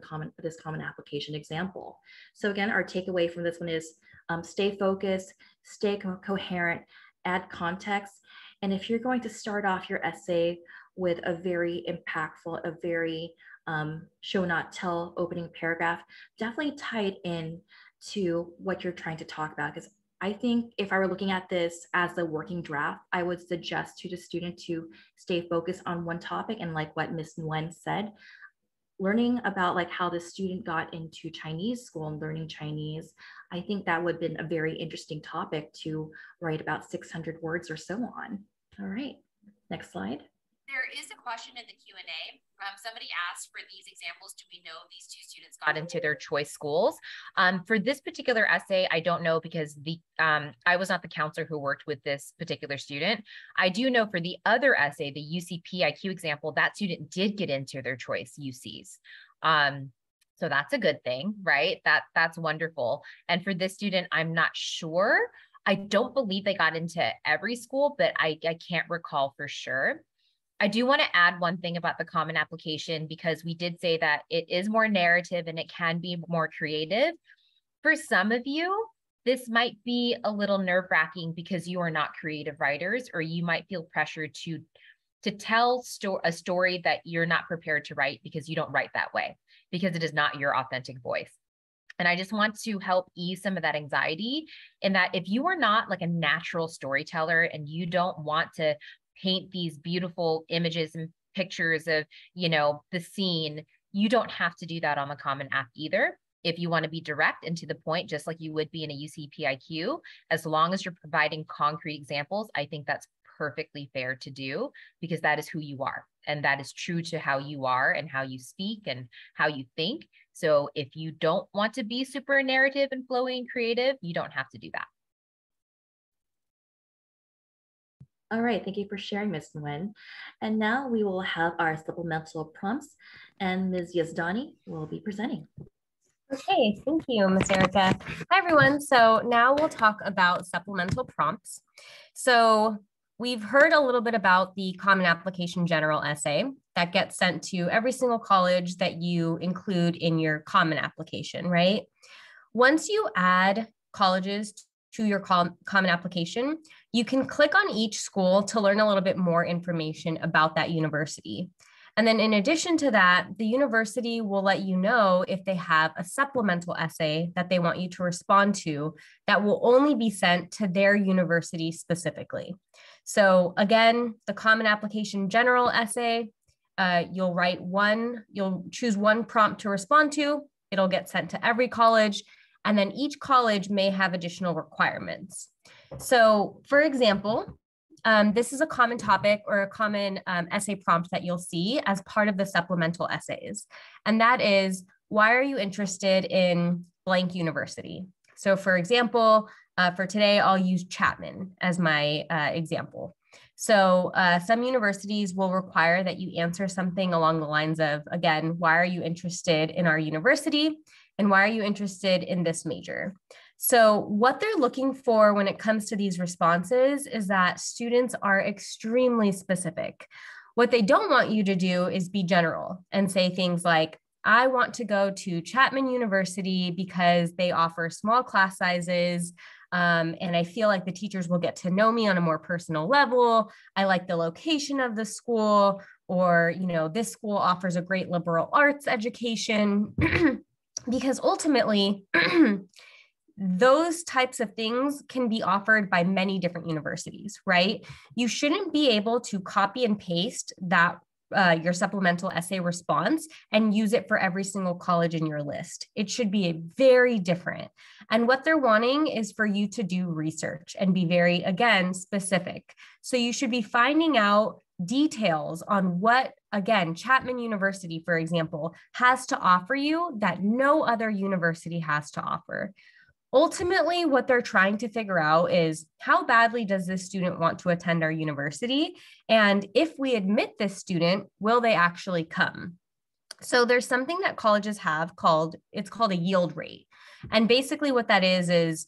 this common application example. So again, our takeaway from this one is stay focused, stay coherent, add context. And if you're going to start off your essay with a very impactful, a very show not tell opening paragraph, definitely tie it in to what you're trying to talk about. Because I think if I were looking at this as the working draft, I would suggest to the student to stay focused on one topic. And like what Ms. Nguyen said, learning about like how the student got into Chinese school and learning Chinese, I think that would have been a very interesting topic to write about 600 words or so on. All right, next slide. There is a question in the Q&A. Somebody asked, for these examples, do we know if these two students got into their choice schools? For this particular essay, I don't know, because I was not the counselor who worked with this particular student. I do know for the other essay, the UC PlQ example, that student did get into their choice UCs. So that's a good thing, right? That's wonderful. And for this student, I'm not sure. I don't believe they got into every school, but I can't recall for sure. I do want to add one thing about the common application, because we did say that it is more narrative and it can be more creative. For some of you, this might be a little nerve-wracking because you are not creative writers, or you might feel pressured to tell a story that you're not prepared to write because you don't write that way, because it is not your authentic voice. And I just want to help ease some of that anxiety, in that if you are not like a natural storyteller and you don't want to paint these beautiful images and pictures of, you know, the scene, you don't have to do that on the Common App either. If you want to be direct and to the point, just like you would be in a UC PlQ, as long as you're providing concrete examples, I think that's perfectly fair to do, because that is who you are. And that is true to how you are and how you speak and how you think. So if you don't want to be super narrative and flowy and creative, you don't have to do that. All right, thank you for sharing, Ms. Nguyen. And now we will have our supplemental prompts, and Ms. Yazdani will be presenting. Okay, thank you, Ms. Erica. Hi, everyone. So now we'll talk about supplemental prompts. So we've heard a little bit about the Common Application General Essay that gets sent to every single college that you include in your Common Application, right? Once you add colleges to your Common Application, you can click on each school to learn a little bit more information about that university. And then in addition to that, the university will let you know if they have a supplemental essay that they want you to respond to that will only be sent to their university specifically. So again, the Common Application General Essay, you'll choose one prompt to respond to. It'll get sent to every college, and then each college may have additional requirements. So for example, this is a common topic or a common essay prompt that you'll see as part of the supplemental essays. And that is, why are you interested in blank university? So for example, for today, I'll use Chapman as my example. So some universities will require that you answer something along the lines of, again, why are you interested in our university? And why are you interested in this major? So what they're looking for when it comes to these responses is that students are extremely specific. What they don't want you to do is be general and say things like, I want to go to Chapman University because they offer small class sizes, and I feel like the teachers will get to know me on a more personal level. I like the location of the school, or, you know, this school offers a great liberal arts education. Because ultimately, those types of things can be offered by many different universities, right? You shouldn't be able to copy and paste that your supplemental essay response and use it for every single college in your list. It should be very different. And what they're wanting is for you to do research and be very, again, specific. So you should be finding out details on what, again, Chapman University, for example, has to offer you that no other university has to offer. Ultimately, what they're trying to figure out is, how badly does this student want to attend our university? And if we admit this student, will they actually come? So there's something that colleges have it's called a yield rate. And basically what that is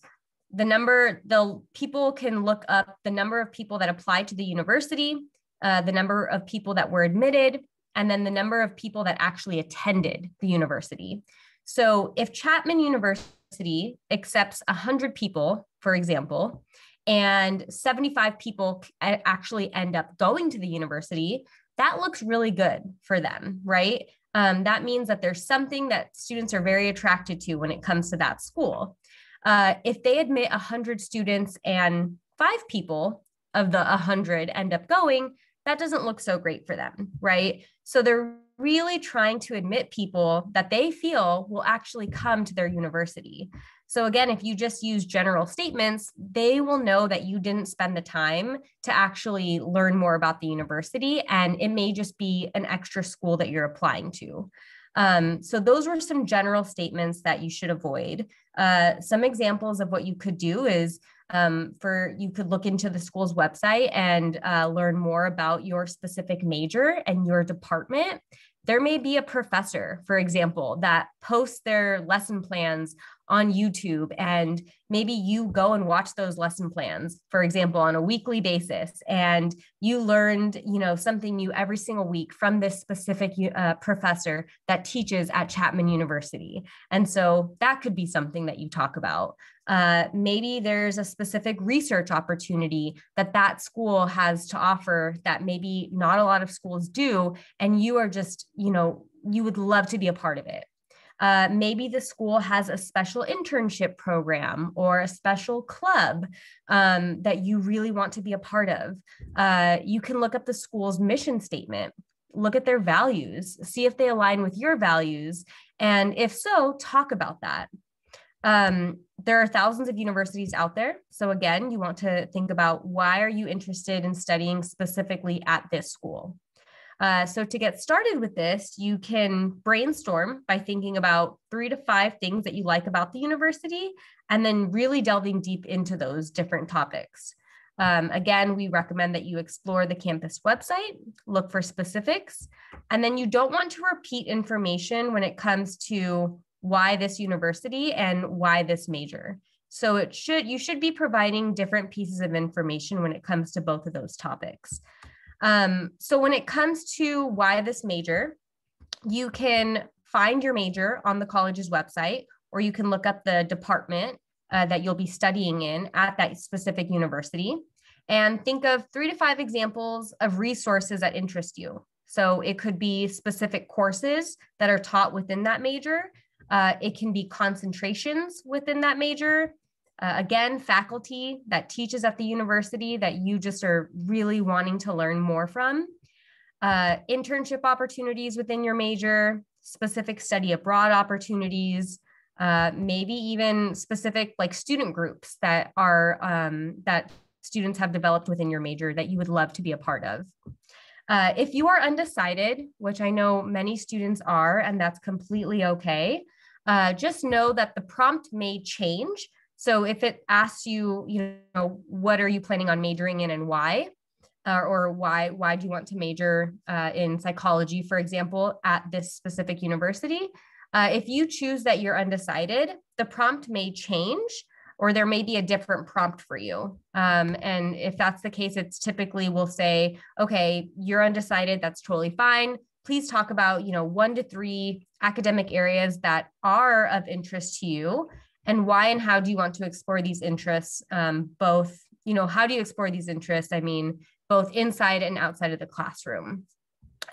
people can look up the number of people that applied to the university, the number of people that were admitted, and then the number of people that actually attended the university. So if Chapman University accepts 100 people, for example, and 75 people actually end up going to the university, that looks really good for them, right? That means that there's something that students are very attracted to when it comes to that school. If they admit 100 students and 5 people of the 100 end up going, that doesn't look so great for them, right? So they're really trying to admit people that they feel will actually come to their university. So again, if you just use general statements, they will know that you didn't spend the time to actually learn more about the university, and it may just be an extra school that you're applying to. So those were some general statements that you should avoid. Some examples of what you could do is you could look into the school's website and learn more about your specific major and your department. There may be a professor, for example, that posts their lesson plans on YouTube, and maybe you go and watch those lesson plans, for example, on a weekly basis, and you learned, something new every single week from this specific professor that teaches at Chapman University. And so that could be something that you talk about. Maybe there's a specific research opportunity that school has to offer that maybe not a lot of schools do, and you are just, you would love to be a part of it. Maybe the school has a special internship program or a special club that you really want to be a part of. You can look up the school's mission statement, look at their values, see if they align with your values, and if so, talk about that. There are thousands of universities out there. So again, you want to think about, why are you interested in studying specifically at this school? So to get started with this, you can brainstorm by thinking about 3 to 5 things that you like about the university, and then really delving deep into those different topics. Again, we recommend that you explore the campus website, look for specifics, and then you don't want to repeat information when it comes to why this university and why this major. So you should be providing different pieces of information when it comes to both of those topics. So when it comes to why this major, you can find your major on the college's website, or you can look up the department that you'll be studying in at that specific university, and think of 3 to 5 examples of resources that interest you. So it could be specific courses that are taught within that major. It can be concentrations within that major. Again, faculty that teaches at the university that you just are really wanting to learn more from. Internship opportunities within your major, specific study abroad opportunities, maybe even specific student groups that that students have developed within your major that you would love to be a part of. If you are undecided, which I know many students are, and that's completely okay, just know that the prompt may change. So if it asks you, what are you planning on majoring in and why, or why do you want to major in psychology, for example, at this specific university? If you choose that you're undecided, the prompt may change, or there may be a different prompt for you. And if that's the case, it's typically will say, okay, you're undecided, that's totally fine. Please talk about, 1 to 3 academic areas that are of interest to you, and why and how do you want to explore these interests? Both, how do you explore these interests? I mean, both inside and outside of the classroom.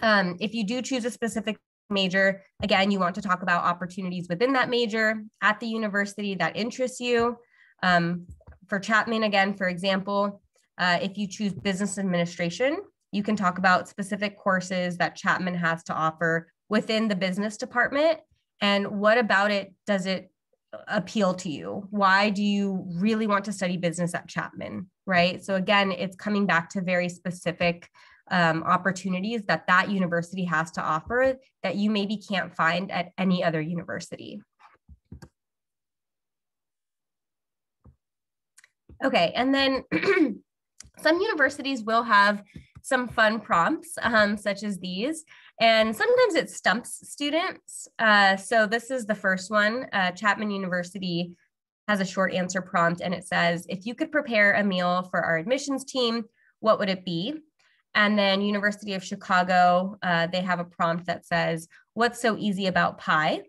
If you do choose a specific major, again, you want to talk about opportunities within that major at the university that interests you. For Chapman, again, for example, if you choose business administration, you can talk about specific courses that Chapman has to offer within the business department, and what about it does it appeal to you? Why do you really want to study business at Chapman, right? So again, it's coming back to very specific opportunities that university has to offer that you maybe can't find at any other university. Okay, and then some universities will have some fun prompts, such as these, and sometimes it stumps students. So this is the first one. Chapman University has a short answer prompt, and it says, if you could prepare a meal for our admissions team, what would it be? And then University of Chicago, they have a prompt that says, "What's so easy about pi?"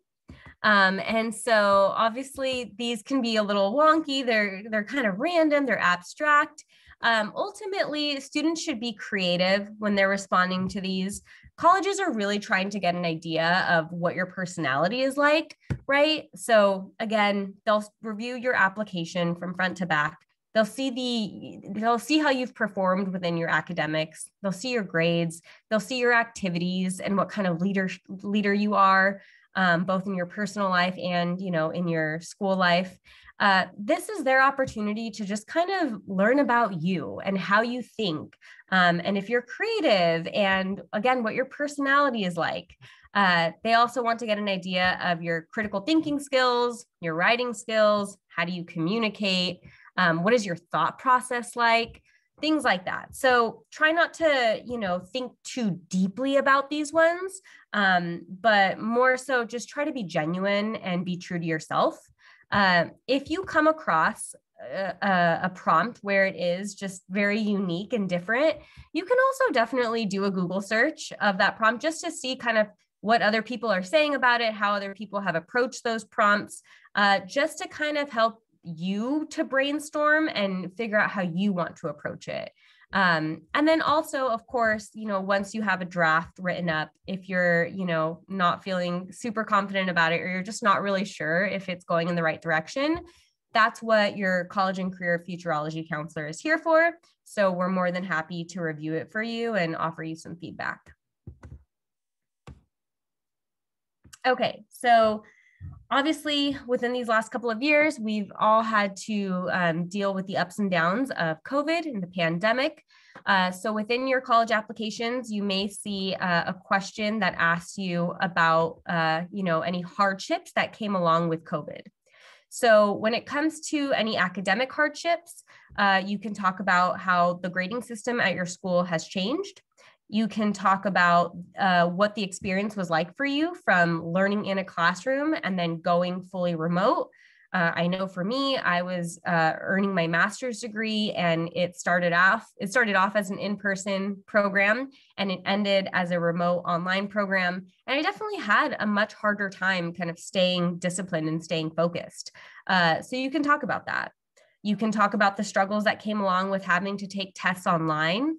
And so obviously these can be a little wonky. They're kind of random, they're abstract. Ultimately, students should be creative when they're responding to these. Colleges are really trying to get an idea of what your personality is like, right? So again, they'll review your application from front to back. They'll see how you've performed within your academics. They'll see your grades. They'll see your activities and what kind of leader you are, both in your personal life and, in your school life. This is their opportunity to just kind of learn about you and how you think. And if you're creative and again, what your personality is like. They also want to get an idea of your critical thinking skills, your writing skills, how do you communicate, what is your thought process like, things like that. So try not to, think too deeply about these ones, but more so just try to be genuine and be true to yourself. If you come across a prompt where it is just very unique and different, you can also definitely do a Google search of that prompt just to see kind of what other people are saying about it, how other people have approached those prompts, just to kind of help you to brainstorm and figure out how you want to approach it. And then also, of course, once you have a draft written up, if you're, not feeling super confident about it, or you're just not really sure if it's going in the right direction, that's what your college and career futurology counselor is here for. So we're more than happy to review it for you and offer you some feedback. Okay, so obviously, within these last couple of years, we've all had to deal with the ups and downs of COVID and the pandemic. So within your college applications, you may see a question that asks you about, any hardships that came along with COVID. So when it comes to any academic hardships, you can talk about how the grading system at your school has changed. You can talk about what the experience was like for you from learning in a classroom and then going fully remote. I know for me, I was earning my master's degree, and it started off as an in-person program, and it ended as a remote online program. And I definitely had a much harder time kind of staying disciplined and staying focused. So you can talk about that. You can talk about the struggles that came along with having to take tests online.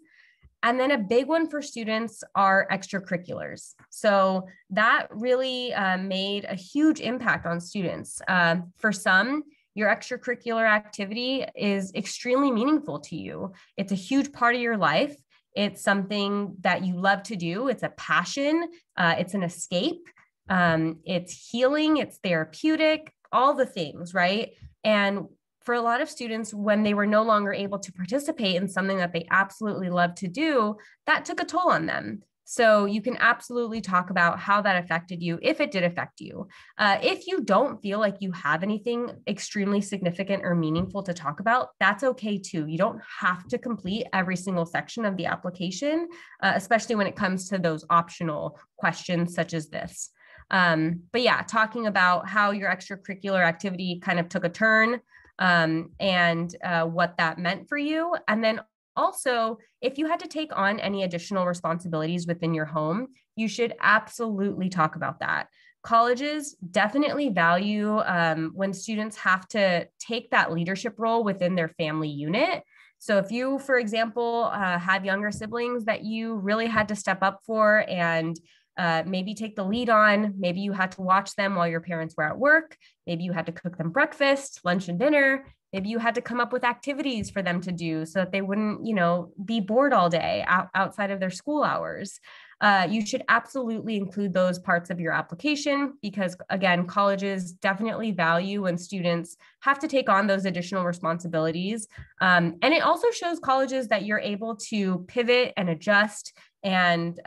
And then a big one for students are extracurriculars. So that really made a huge impact on students. For some, your extracurricular activity is extremely meaningful to you. It's a huge part of your life. It's something that you love to do. It's a passion. It's an escape. It's healing. It's therapeutic, all the things, right? And for a lot of students, when they were no longer able to participate in something that they absolutely love to do, that took a toll on them. So you can absolutely talk about how that affected you, if it did affect you. If you don't feel like you have anything extremely significant or meaningful to talk about, that's okay too. You don't have to complete every single section of the application, especially when it comes to those optional questions such as this. But yeah, talking about how your extracurricular activity kind of took a turn, and what that meant for you. And then also, if you had to take on any additional responsibilities within your home, you should absolutely talk about that. Colleges definitely value when students have to take that leadership role within their family unit. So if you, for example, have younger siblings that you really had to step up for and maybe take the lead on, maybe you had to watch them while your parents were at work, maybe you had to cook them breakfast, lunch, and dinner, maybe you had to come up with activities for them to do so that they wouldn't, be bored all day outside of their school hours. You should absolutely include those parts of your application because, again, colleges definitely value when students have to take on those additional responsibilities. And it also shows colleges that you're able to pivot and adjust and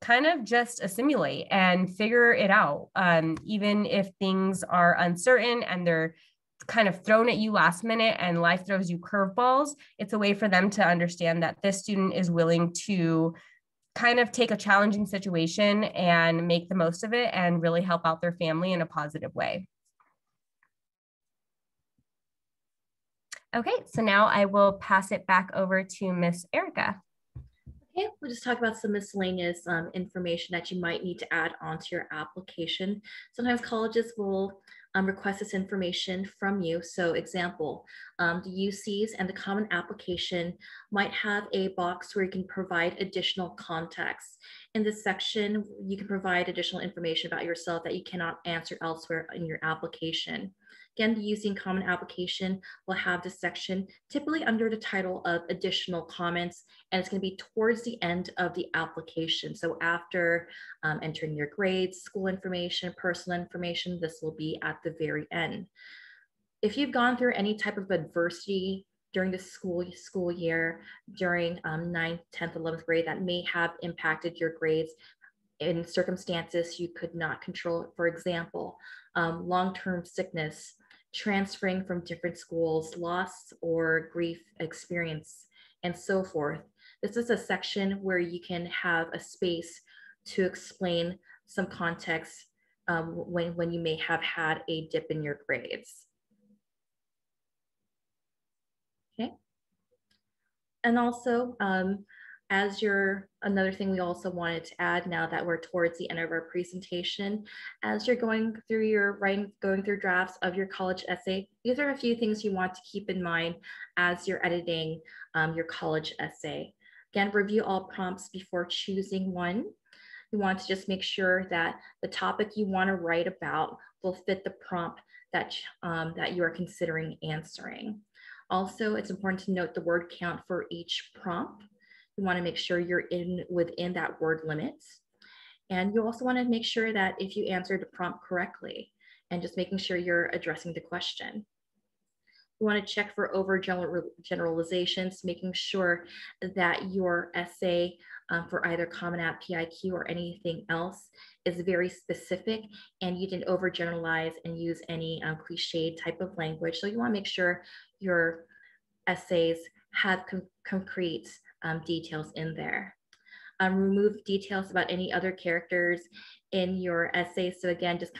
kind of just assimilate and figure it out. Even if things are uncertain and they're kind of thrown at you last minute and life throws you curveballs, it's a way for them to understand that this student is willing to kind of take a challenging situation and make the most of it and really help out their family in a positive way. Okay, so now I will pass it back over to Miss Erica. Okay, we'll just talk about some miscellaneous information that you might need to add onto your application. Sometimes colleges will request this information from you. So example, the UCs and the Common Application might have a box where you can provide additional context. In this section, you can provide additional information about yourself that you cannot answer elsewhere in your application. Again, the UC and Common Application will have this section typically under the title of additional comments, and it's going to be towards the end of the application. So after entering your grades, school information, personal information, this will be at the very end. If you've gone through any type of adversity during the school year, during 9th, 10th, 11th grade that may have impacted your grades in circumstances you could not control, for example, long-term sickness, transferring from different schools, loss or grief experience, and so forth. This is a section where you can have a space to explain some context when you may have had a dip in your grades. Okay. And also, another thing we also wanted to add now that we're towards the end of our presentation, as you're going through going through drafts of your college essay, these are a few things you want to keep in mind as you're editing your college essay. Again, review all prompts before choosing one. You want to just make sure that the topic you want to write about will fit the prompt that you are considering answering. Also, it's important to note the word count for each prompt. You want to make sure you're within that word limit. And you also want to make sure that if you answered the prompt correctly and just making sure you're addressing the question. You want to check for overgeneralizations, making sure that your essay for either Common App, PlQ, or anything else is very specific and you didn't overgeneralize and use any cliched type of language. So you want to make sure your essays have concrete details in there. Remove details about any other characters in your essay. So again, just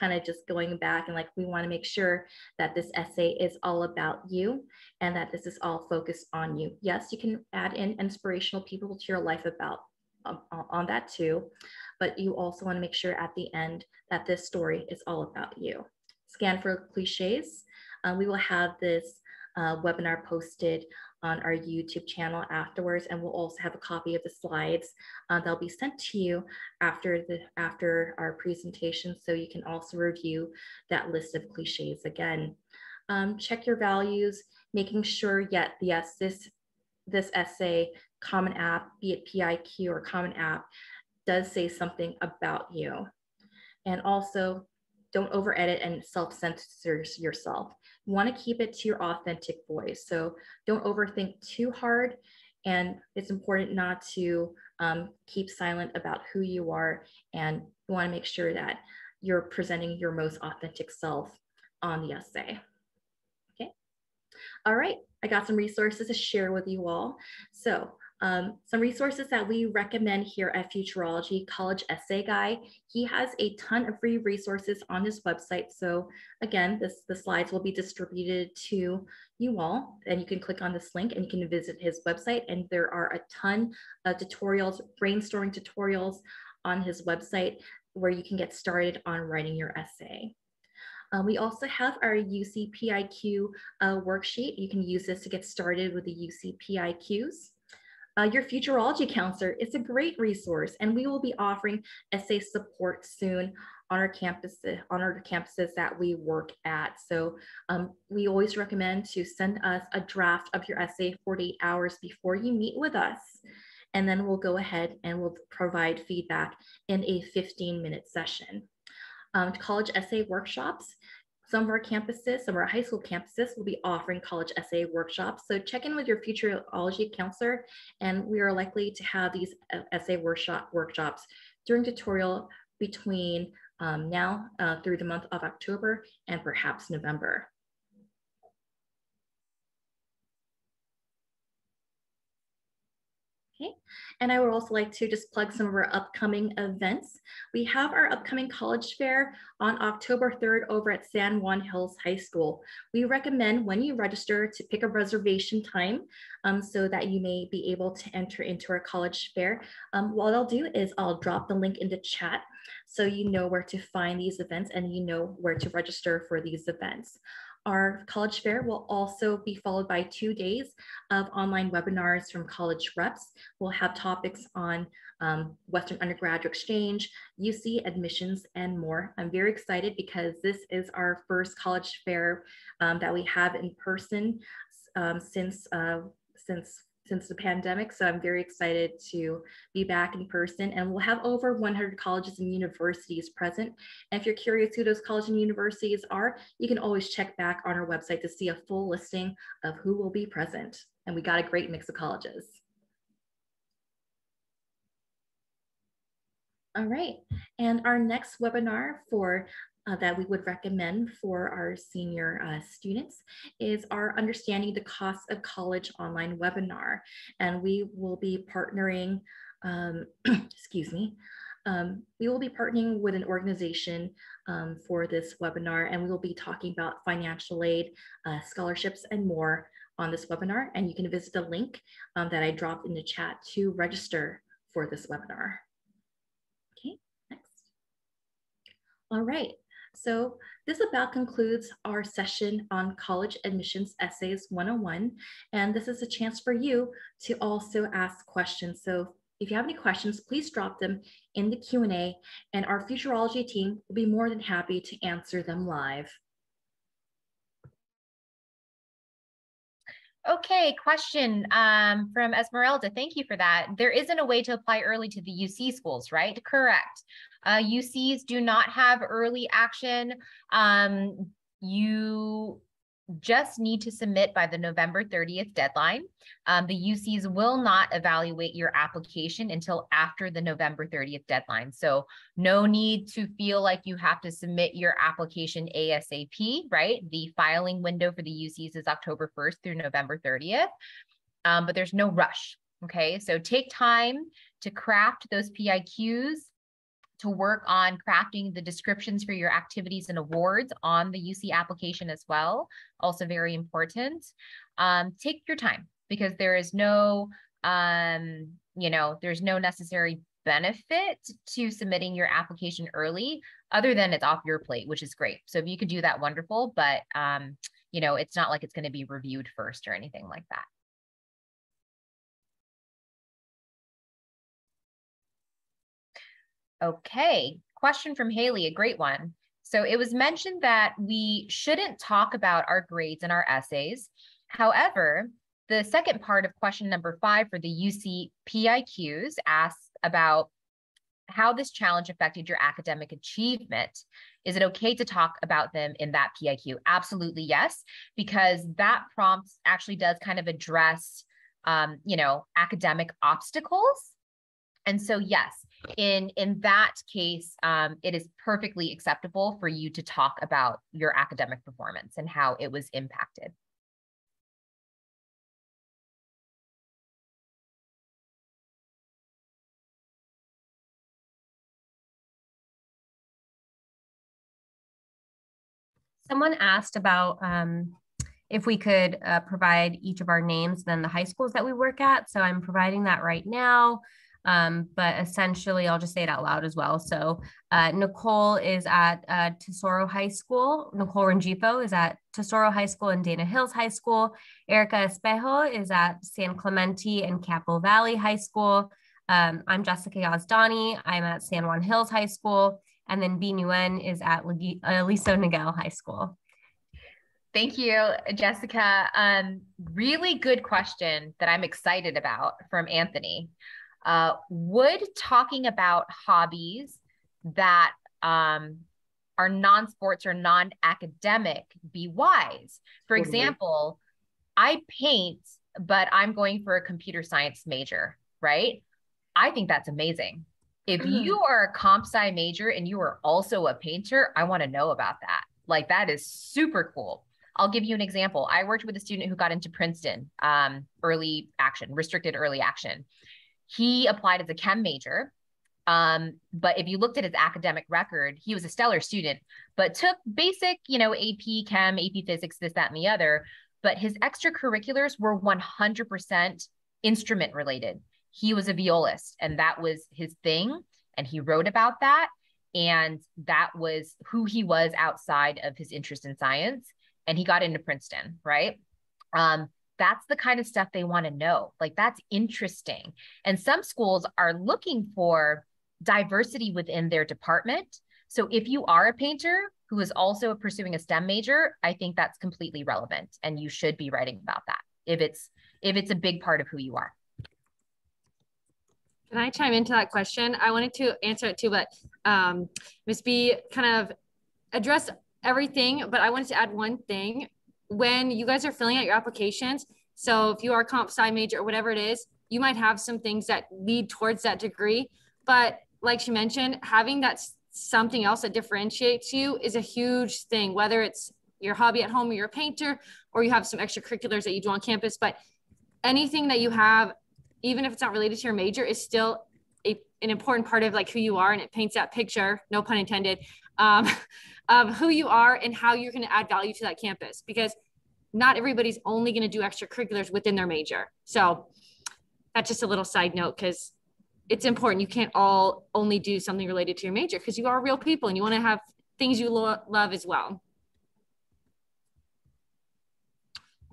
going back and like, we want to make sure that this essay is all about you and that this is all focused on you. Yes, you can add in inspirational people to your life about on that too, but you also want to make sure at the end that this story is all about you. Scan for cliches. We will have this webinar posted on our YouTube channel afterwards, and we'll also have a copy of the slides that'll be sent to you after our presentation, so you can also review that list of cliches again. Check your values, making sure yes, this essay, Common App, be it PlQ or Common App, does say something about you. And also, don't over edit and self-censor yourself. You want to keep it to your authentic voice. So don't overthink too hard. And it's important not to keep silent about who you are. And you want to make sure that you're presenting your most authentic self on the essay. Okay. All right. I got some resources to share with you all. So some resources that we recommend here at Futurology, College Essay Guy. He has a ton of free resources on his website. So again, the slides will be distributed to you all, and you can click on this link and you can visit his website. And there are a ton of tutorials, brainstorming tutorials on his website where you can get started on writing your essay. We also have our UC PlQ worksheet. You can use this to get started with the UC PlQs. Your Futurology counselor is a great resource, and we will be offering essay support soon on our campuses that we work at. So we always recommend to send us a draft of your essay 48 hours before you meet with us. And then we'll go ahead and we'll provide feedback in a 15-minute session. College essay workshops. Some of our campuses, some of our high school campuses will be offering college essay workshops. So check in with your Futurology counselor, and we are likely to have these essay workshops during tutorial between now through the month of October and perhaps November. Okay, and I would also like to just plug some of our upcoming events. We have our upcoming college fair on October 3rd over at San Juan Hills High School. We recommend when you register to pick a reservation time so that you may be able to enter into our college fair. What I'll do is I'll drop the link in the chat so you know where to find these events and you know where to register for these events. Our college fair will also be followed by 2 days of online webinars from college reps. We'll have topics on Western undergraduate exchange, UC admissions, and more. I'm very excited because this is our first college fair that we have in person since the pandemic. So I'm very excited to be back in person, and we'll have over 100 colleges and universities present. And if you're curious who those colleges and universities are, you can always check back on our website to see a full listing of who will be present. And we got a great mix of colleges. All right, and our next webinar for that we would recommend for our senior students is our Understanding the Cost of College online webinar. And we will be partnering, excuse me, we will be partnering with an organization for this webinar, and we will be talking about financial aid, scholarships, and more on this webinar. And you can visit the link that I dropped in the chat to register for this webinar. Okay, next. All right. So this about concludes our session on College Admissions Essays 101. And this is a chance for you to also ask questions. So if you have any questions, please drop them in the Q&A, and our Futurology team will be more than happy to answer them live. Okay, question from Esmeralda. Thank you for that. There isn't a way to apply early to the UC schools, right? Correct. UCs do not have early action. You just need to submit by the November 30th deadline. The UCs will not evaluate your application until after the November 30th deadline. So no need to feel like you have to submit your application ASAP, right? The filing window for the UCs is October 1st through November 30th, but there's no rush, okay? So take time to craft those PIQs, to work on crafting the descriptions for your activities and awards on the UC application as well. Also very important. Take your time, because there is no, there's no necessary benefit to submitting your application early, other than it's off your plate, which is great. So if you could do that, wonderful, but it's not like it's going to be reviewed first or anything like that. Okay, question from Haley, a great one. So it was mentioned that we shouldn't talk about our grades and our essays. However, the second part of question number 5 for the UC PIQs asks about how this challenge affected your academic achievement. Is it okay to talk about them in that PIQ? Absolutely yes, because that prompt actually does kind of address, academic obstacles. And so yes, in that case, it is perfectly acceptable for you to talk about your academic performance and how it was impacted. Someone asked about if we could provide each of our names, then the high schools that we work at. So I'm providing that right now. But essentially, I'll just say it out loud as well. So Nicole is at Tesoro High School. Nicole Rengifo is at Tesoro High School and Dana Hills High School. Erica Espejo is at San Clemente and Capital Valley High School. I'm Jessica Yazdani. I'm at San Juan Hills High School. And then B. Nguyen is at Aliso Niguel High School. Thank you, Jessica. Really good question that I'm excited about from Anthony. Would talking about hobbies that are non-sports or non-academic be wise? For example, I paint, but I'm going for a computer science major, right? I think that's amazing. If you are a comp sci major and you are also a painter, I want to know about that. Like, that is super cool. I'll give you an example. I worked with a student who got into Princeton, early action, restricted early action. He applied as a chem major. But if you looked at his academic record, he was a stellar student, but took basic, AP Chem, AP Physics, this, that, and the other. But his extracurriculars were 100% instrument related. He was a violist, and that was his thing. And he wrote about that. And that was who he was outside of his interest in science. And he got into Princeton, right? That's the kind of stuff they want to know. Like, that's interesting. And some schools are looking for diversity within their department. So if you are a painter who is also pursuing a STEM major, I think that's completely relevant, and you should be writing about that if it's a big part of who you are. Can I chime into that question? I wanted to answer it too, but Ms. B kind of addressed everything, but I wanted to add one thing. When you guys are filling out your applications, so if you are comp sci major or whatever it is, you might have some things that lead towards that degree, but like she mentioned, having that something else that differentiates you is a huge thing, whether it's your hobby at home or you're a painter, or you have some extracurriculars that you do on campus. But anything that you have, even if it's not related to your major, is still an important part of like who you are. And it paints that picture, no pun intended, of who you are and how you're going to add value to that campus, because not everybody's only going to do extracurriculars within their major. So that's just a little side note, because it's important. You can't all only do something related to your major, because you are real people and you want to have things you love as well.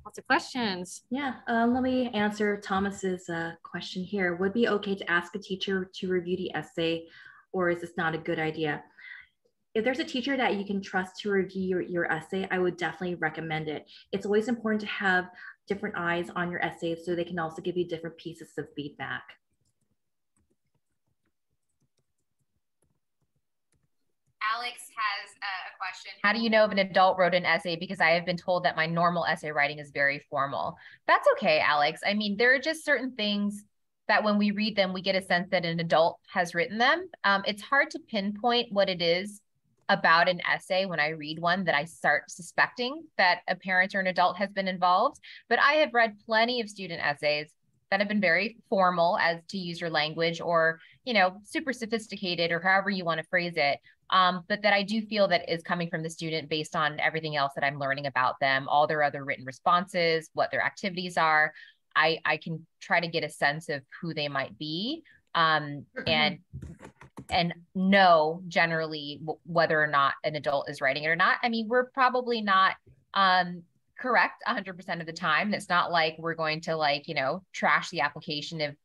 Lots of questions. Yeah, let me answer Thomas's question here. Would it be okay to ask a teacher to review the essay, or is this not a good idea? If there's a teacher that you can trust to review your essay, I would definitely recommend it. It's always important to have different eyes on your essay so they can also give you different pieces of feedback. Alex has a question. How do you know if an adult wrote an essay? Because I have been told that my normal essay writing is very formal. That's okay, Alex. I mean, there are just certain things that when we read them, we get a sense that an adult has written them. It's hard to pinpoint what it is about an essay when I read one that I start suspecting that a parent or an adult has been involved. But I have read plenty of student essays that have been very formal, as to use your language, or, super sophisticated, or however you want to phrase it. But that I do feel that is coming from the student based on everything else that I'm learning about them, all their other written responses, what their activities are. I can try to get a sense of who they might be, and know generally whether or not an adult is writing it or not. I mean, we're probably not correct 100% of the time. It's not like we're going to trash the application if,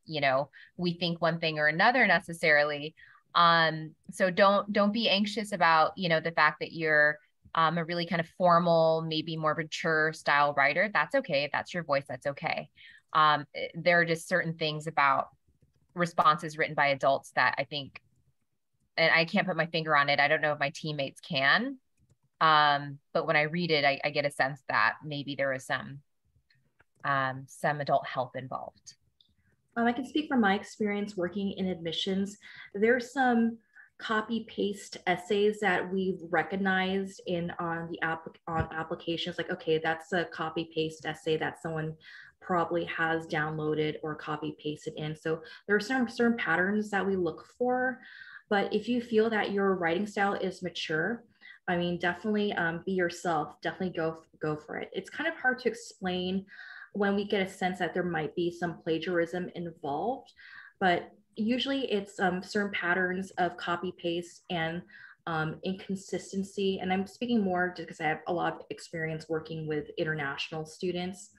we think one thing or another necessarily. So don't be anxious about, the fact that you're a really kind of formal, maybe more mature style writer. That's okay. If that's your voice, that's okay. There are just certain things about responses written by adults that I think, and I can't put my finger on it. I don't know if my teammates can. But when I read it, I get a sense that maybe there is some adult help involved. I can speak from my experience working in admissions. There's some copy paste essays that we've recognized on applications. Like, okay, that's a copy paste essay that someone probably has downloaded or copy pasted in. So there are certain patterns that we look for. But if you feel that your writing style is mature, I mean, definitely be yourself. Definitely go for it. It's kind of hard to explain when we get a sense that there might be some plagiarism involved, but usually it's certain patterns of copy paste and inconsistency. And I'm speaking more just because I have a lot of experience working with international students.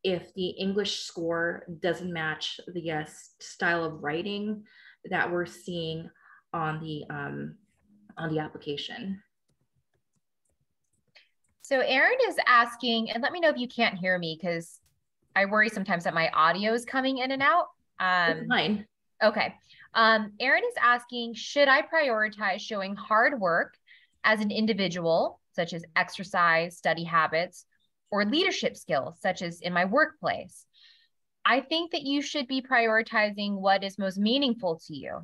If the English score doesn't match the style of writing that we're seeing on the application. So Erin is asking, and let me know if you can't hear me, because I worry sometimes that my audio is coming in and out. It's fine. Okay. Erin is asking, should I prioritize showing hard work as an individual, such as exercise, study habits, or leadership skills, such as in my workplace? I think that you should be prioritizing what is most meaningful to you,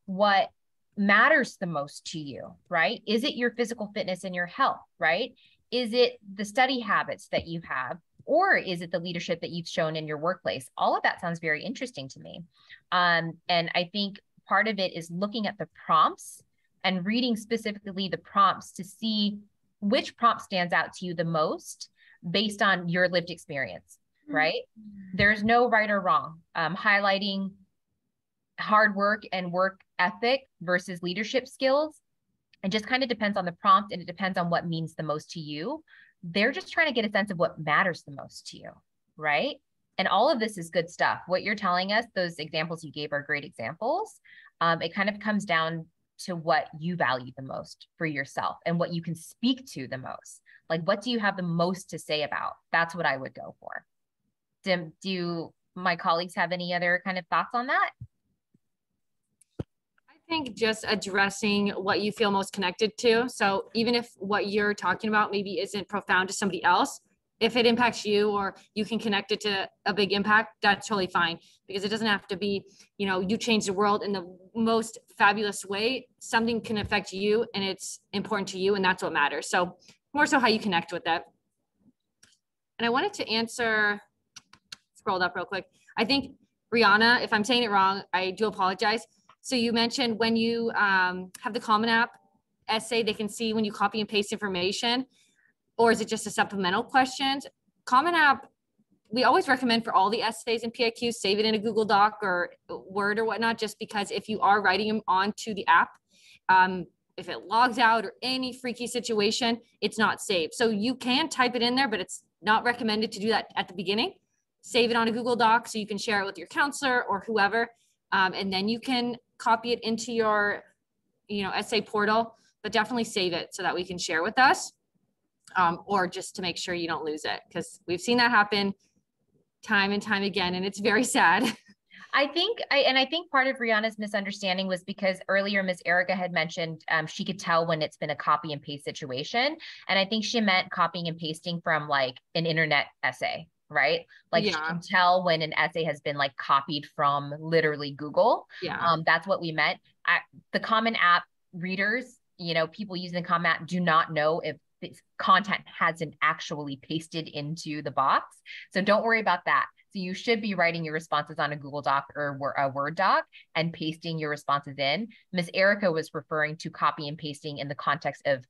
what matters the most to you, right? Is it your physical fitness and your health, right? Is it the study habits that you have, Or is it the leadership that you've shown in your workplace? All of that sounds very interesting to me. And I think part of it is looking at the prompts and reading specifically the prompts to see which prompt stands out to you the most based on your lived experience, right? There's no right or wrong. Highlighting hard work and work ethic versus leadership skills, it just kind of depends on the prompt, and it depends on what means the most to you. They're just trying to get a sense of what matters the most to you, right? And all of this is good stuff. What you're telling us, those examples you gave are great examples. It kind of comes down to what you value the most for yourself and what you can speak to the most. Like, what do you have the most to say about? That's what I would go for. Do my colleagues have any other kind of thoughts on that? I think just addressing what you feel most connected to. So even if what you're talking about maybe isn't profound to somebody else, if it impacts you or you can connect it to a big impact, that's totally fine, because it doesn't have to be, you know, you change the world in the most fabulous way. Something can affect you and it's important to you, and that's what matters. So more so how you connect with that. And I wanted to answer, scrolled up real quick. I think Rihanna, if I'm saying it wrong, I do apologize. So you mentioned when you have the Common App essay, they can see when you copy and paste information, or is it just a supplemental questions? Common App, we always recommend for all the essays in PlQ, save it in a Google Doc or Word or whatnot, just because if you are writing them onto the app, if it logs out or any freaky situation, it's not saved. So you can type it in there, but it's not recommended to do that at the beginning. Save it on a Google Doc so you can share it with your counselor or whoever. And then you can copy it into your, essay portal, but definitely save it so that we can share with us, or just to make sure you don't lose it, because we've seen that happen time and time again, and it's very sad. I think part of Rihanna's misunderstanding was because earlier Miss Erica had mentioned she could tell when it's been a copy and paste situation. And I think she meant copying and pasting from like an internet essay, right? Like she can tell when an essay has been like copied from literally Google. That's what we meant. The Common App readers, people using the Common App do not know if this content hasn't actually pasted into the box. So don't worry about that. So you should be writing your responses on a Google Doc or a Word doc and pasting your responses in. Miss Erica was referring to copy and pasting in the context of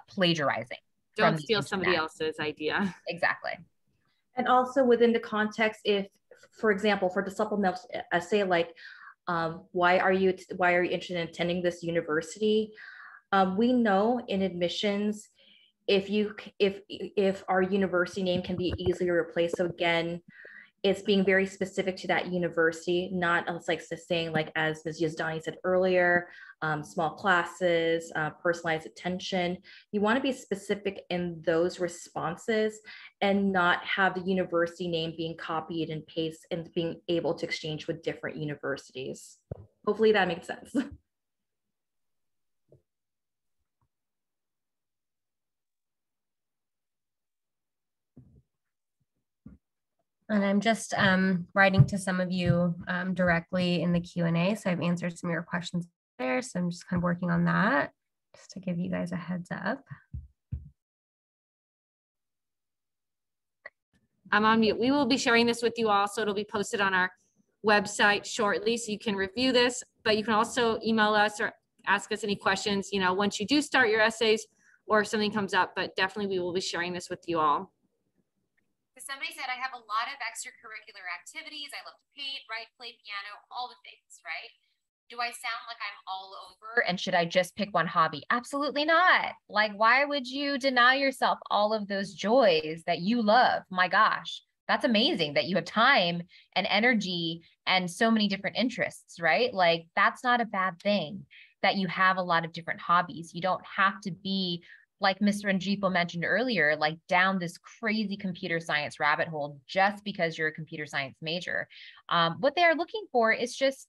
plagiarizing. Don't steal somebody else's idea. Exactly. And also within the context, if, for example, for the supplemental essay, like, why are you interested in attending this university? We know in admissions, if our university name can be easily replaced. So again, it's being very specific to that university, not like saying, like as Ms. Yazdani said earlier, small classes, personalized attention. You want to be specific in those responses and not have the university name being copied and pasted and being able to exchange with different universities. Hopefully that makes sense. And I'm just writing to some of you directly in the Q&A. So I've answered some of your questions there. So I'm just kind of working on that just to give you guys a heads up. I'm on mute. We will be sharing this with you all, so it'll be posted on our website shortly, so you can review this, but you can also email us or ask us any questions, once you do start your essays or if something comes up, but definitely we will be sharing this with you all. Somebody said, I have a lot of extracurricular activities. I love to paint, write, play piano, all the things, right? Do I sound like I'm all over? And should I just pick one hobby? Absolutely not. Like, why would you deny yourself all of those joys that you love? My gosh, that's amazing that you have time and energy and so many different interests, right? Like, that's not a bad thing that you have a lot of different hobbies. You don't have to be, like Mr. Ranjipo mentioned earlier, like down this crazy computer science rabbit hole just because you're a computer science major. What they are looking for is just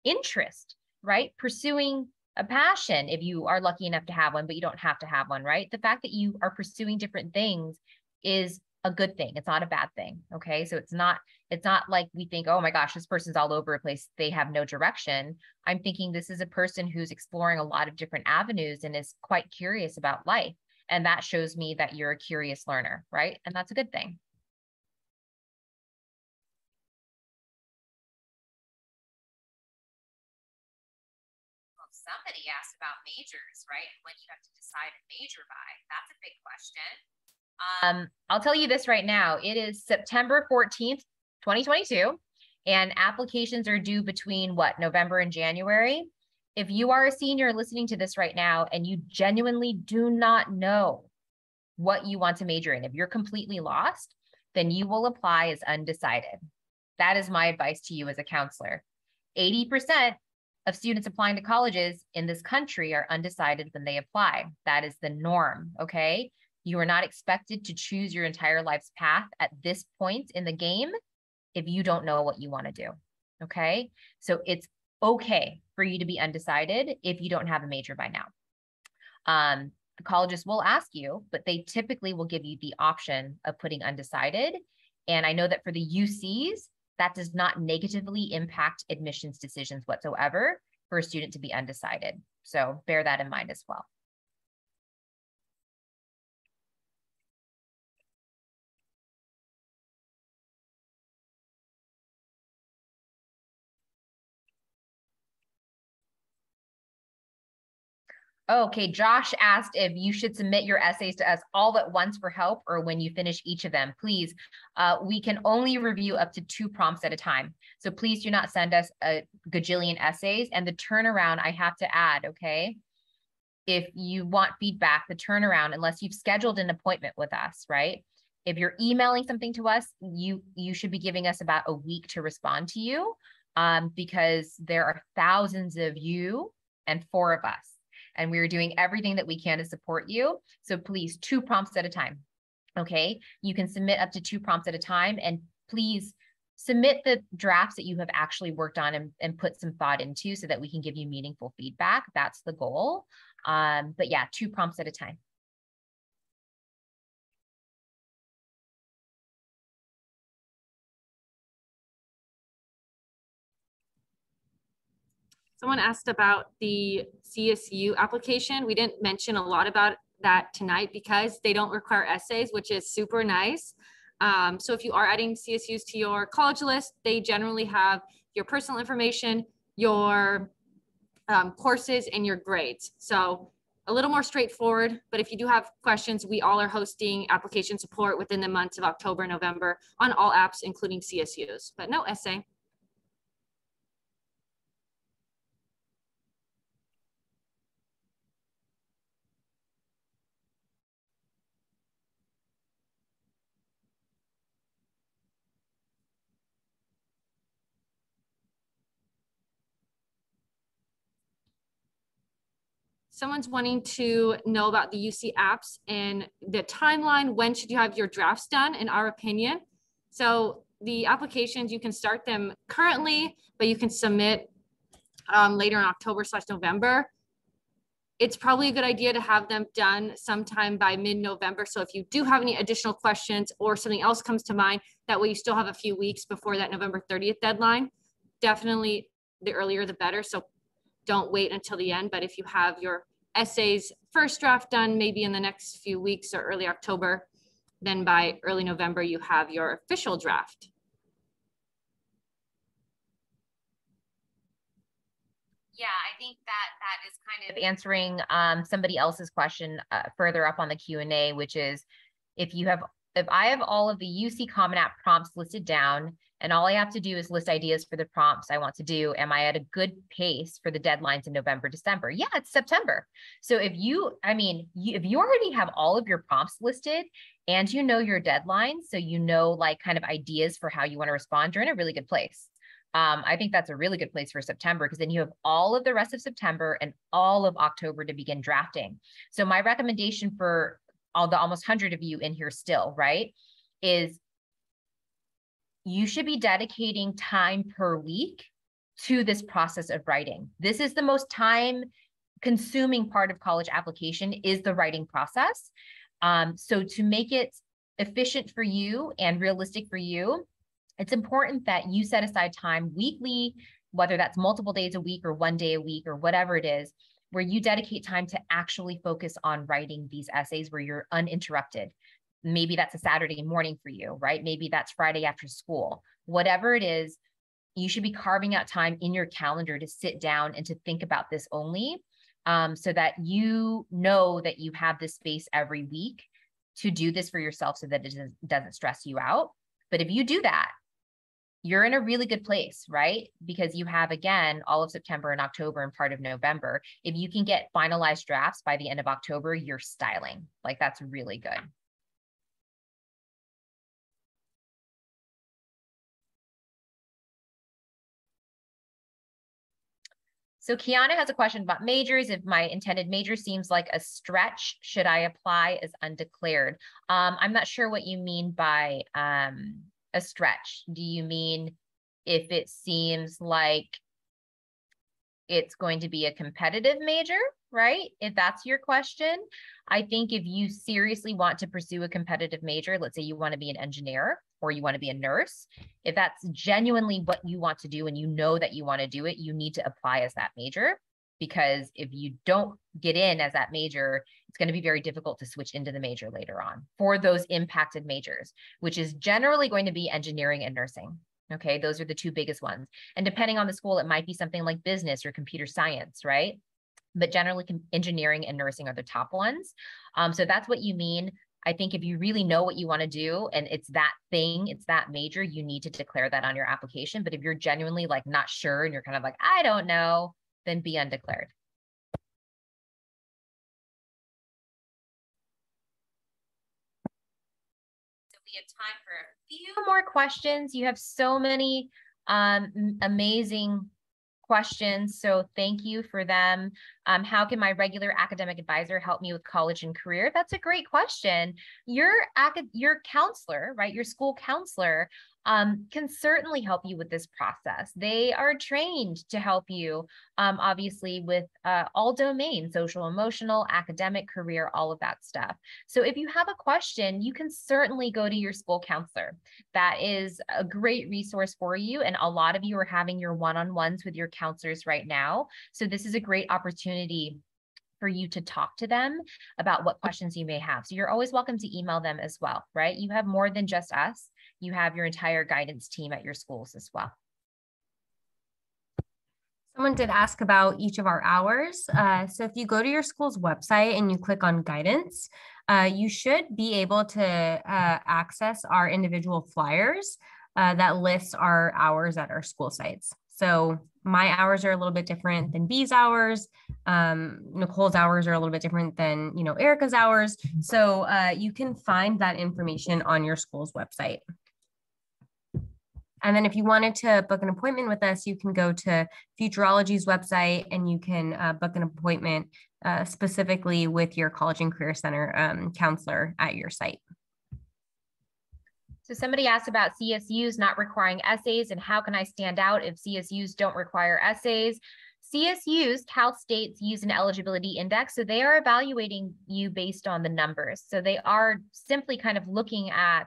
interest, right? Pursuing a passion if you are lucky enough to have one, but you don't have to have one, right? The fact that you are pursuing different things is a good thing. It's not a bad thing. Okay. So it's not like we think, oh my gosh, this person's all over the place, they have no direction. I'm thinking this is a person who's exploring a lot of different avenues and is quite curious about life. And that shows me that you're a curious learner, right? And that's a good thing. Somebody asked about majors, right? And when you have to decide a major by. That's a big question. I'll tell you this right now. It is September 14th, 2022, and applications are due between November and January. If you are a senior listening to this right now and you genuinely do not know what you want to major in, if you're completely lost, then you will apply as undecided. That is my advice to you as a counselor. 80% of students applying to colleges in this country are undecided when they apply. That is the norm, okay? You are not expected to choose your entire life's path at this point in the game if you don't know what you want to do, okay? So it's okay for you to be undecided if you don't have a major by now. The colleges will ask you, but they typically will give you the option of putting undecided. And I know that for the UCs, that does not negatively impact admissions decisions whatsoever for a student to be undecided. So bear that in mind as well. Okay, Josh asked if you should submit your essays to us all at once for help or when you finish each of them. Please, we can only review up to 2 prompts at a time. So please do not send us a gajillion essays. And the turnaround, I have to add, okay? If you want feedback, the turnaround, unless you've scheduled an appointment with us, right? If you're emailing something to us, you should be giving us about a week to respond to you because there are thousands of you and 4 of us. And we're doing everything that we can to support you. So please, 2 prompts at a time, okay? You can submit up to 2 prompts at a time, and please submit the drafts that you have actually worked on and put some thought into so that we can give you meaningful feedback. That's the goal. But yeah, 2 prompts at a time. Someone asked about the CSU application. We didn't mention a lot about that tonight because they don't require essays, which is super nice. So if you are adding CSUs to your college list, they generally have your personal information, your courses, and your grades. So a little more straightforward, but if you do have questions, we all are hosting application support within the months of October, November on all apps, including CSUs, but no essay. Someone's wanting to know about the UC apps and the timeline. When should you have your drafts done, in our opinion? So the applications, you can start them currently, but you can submit later in October/November. It's probably a good idea to have them done sometime by mid-November. So if you do have any additional questions or something else comes to mind, that way you still have a few weeks before that November 30th deadline. Definitely the earlier the better. So don't wait until the end, but if you have your essays first draft done maybe in the next few weeks or early October, then by early November, you have your official draft. Yeah, I think that is kind of answering somebody else's question further up on the Q&A, which is if I have all of the UC Common App prompts listed down, and all I have to do is list ideas for the prompts I want to do, am I at a good pace for the deadlines in November, December? Yeah, it's September. So if you already have all of your prompts listed and you know your deadlines, so you know like kind of ideas for how you want to respond, you're in a really good place. I think that's a really good place for September because then you have all of the rest of September and all of October to begin drafting. So my recommendation for all the almost 100 of you in here still, right, is you should be dedicating time per week to this process of writing. This is the most time consuming part of college application is the writing process. So to make it efficient for you and realistic for you, it's important that you set aside time weekly, whether that's multiple days a week or 1 day a week or whatever it is, where you dedicate time to actually focus on writing these essays where you're uninterrupted. Maybe that's a Saturday morning for you, right? Maybe that's Friday after school. Whatever it is, you should be carving out time in your calendar to sit down and to think about this only, so that you know that you have this space every week to do this for yourself so that it doesn't stress you out. But if you do that, you're in a really good place, right? Because you have, again, all of September and October and part of November. If you can get finalized drafts by the end of October, you're styling. Like, that's really good. So Kiana has a question about majors. If my intended major seems like a stretch, should I apply as undeclared? I'm not sure what you mean by a stretch. Do you mean if it seems like it's going to be a competitive major, right? If that's your question, I think if you seriously want to pursue a competitive major, let's say you want to be an engineer or you want to be a nurse, if that's genuinely what you want to do and you know that you want to do it, you need to apply as that major. Because if you don't get in as that major, it's going to be very difficult to switch into the major later on for those impacted majors, which is generally going to be engineering and nursing. Okay, those are the two biggest ones. And depending on the school, it might be something like business or computer science, right? But generally engineering and nursing are the top ones. So that's what you mean. I think if you really know what you want to do and it's that thing, it's that major, you need to declare that on your application. But if you're genuinely like not sure and you're kind of like, I don't know, then be undeclared. So we have time for a few more questions. You have so many amazing questions, so thank you for them. How can my regular academic advisor help me with college and career? That's a great question. Your counselor, right? Your school counselor can certainly help you with this process. They are trained to help you, obviously, with all domains, social, emotional, academic, career, all of that stuff. So if you have a question, you can certainly go to your school counselor. That is a great resource for you. And a lot of you are having your one-on-ones with your counselors right now. So this is a great opportunity for you to talk to them about what questions you may have. So you're always welcome to email them as well, right? You have more than just us. You have your entire guidance team at your schools as well. Someone did ask about each of our hours. So if you go to your school's website and you click on guidance, you should be able to access our individual flyers that lists our hours at our school sites. So my hours are a little bit different than B's hours. Nicole's hours are a little bit different than, Erica's hours. So you can find that information on your school's website. And then if you wanted to book an appointment with us, you can go to Futureology's website and you can book an appointment specifically with your College and Career Center counselor at your site. So somebody asked about CSUs not requiring essays and how can I stand out if CSUs don't require essays? CSUs, Cal State's use an eligibility index, so they are evaluating you based on the numbers. So they are simply kind of looking at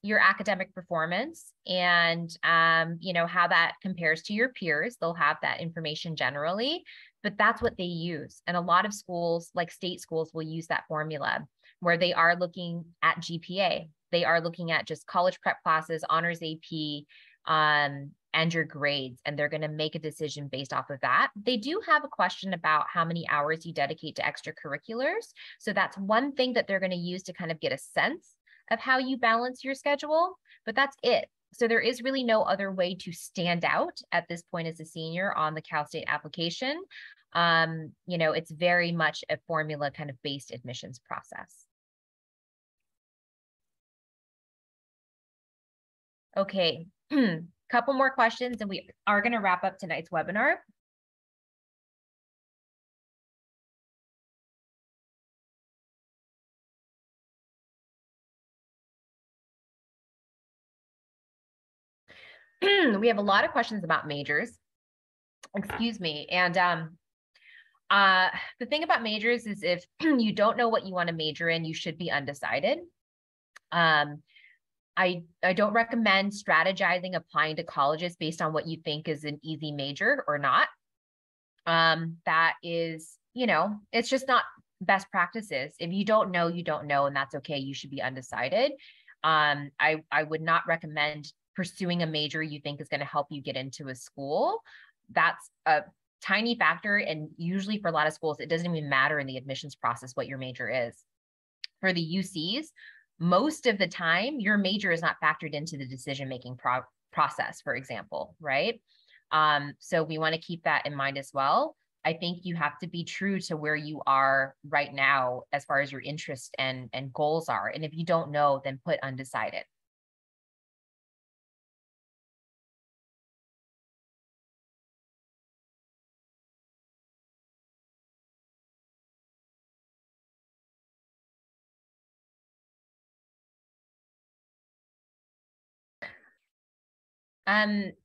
your academic performance and how that compares to your peers. They'll have that information generally, but that's what they use. And a lot of schools, like state schools, will use that formula where they are looking at GPA. They are looking at just college prep classes, honors AP, and your grades, and they're going to make a decision based off of that. They do have a question about how many hours you dedicate to extracurriculars. So that's one thing that they're going to use to kind of get a sense of how you balance your schedule, but that's it. So there is really no other way to stand out at this point as a senior on the Cal State application. It's very much a formula kind of based admissions process. Okay, couple more questions and we are going to wrap up tonight's webinar. We have a lot of questions about majors, excuse me. And the thing about majors is if you don't know what you want to major in, you should be undecided. I don't recommend strategizing applying to colleges based on what you think is an easy major or not. That is, it's just not best practices. If you don't know, you don't know, and that's okay. You should be undecided. I would not recommend pursuing a major you think is going to help you get into a school. That's a tiny factor. And usually for a lot of schools, it doesn't even matter in the admissions process what your major is. For the UCs, most of the time, your major is not factored into the decision-making process, for example, right? So we want to keep that in mind as well. I think you have to be true to where you are right now as far as your interests and goals are. And if you don't know, then put undecided.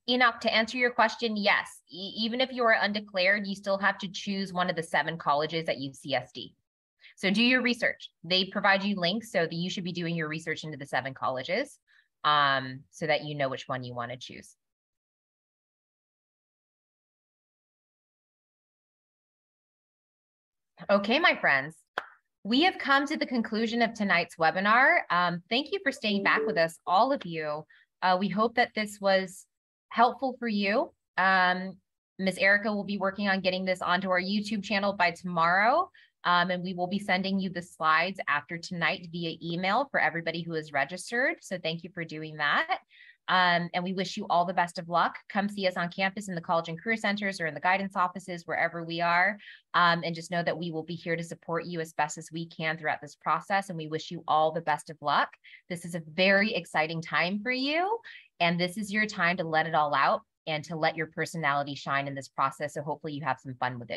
Enoch, to answer your question, yes, even if you are undeclared, you still have to choose one of the 7 colleges at UCSD. So do your research. They provide you links, so that you should be doing your research into the 7 colleges so that you know which one you want to choose. Okay, my friends, we have come to the conclusion of tonight's webinar. Thank you for staying back with us, all of you. We hope that this was helpful for you. Ms. Erica will be working on getting this onto our YouTube channel by tomorrow. And we will be sending you the slides after tonight via email for everybody who is registered. So thank you for doing that. And we wish you all the best of luck. Come see us on campus in the college and career centers or in the guidance offices, wherever we are. And just know that we will be here to support you as best as we can throughout this process. And we wish you all the best of luck. This is a very exciting time for you. And this is your time to let it all out and to let your personality shine in this process. So hopefully you have some fun with it.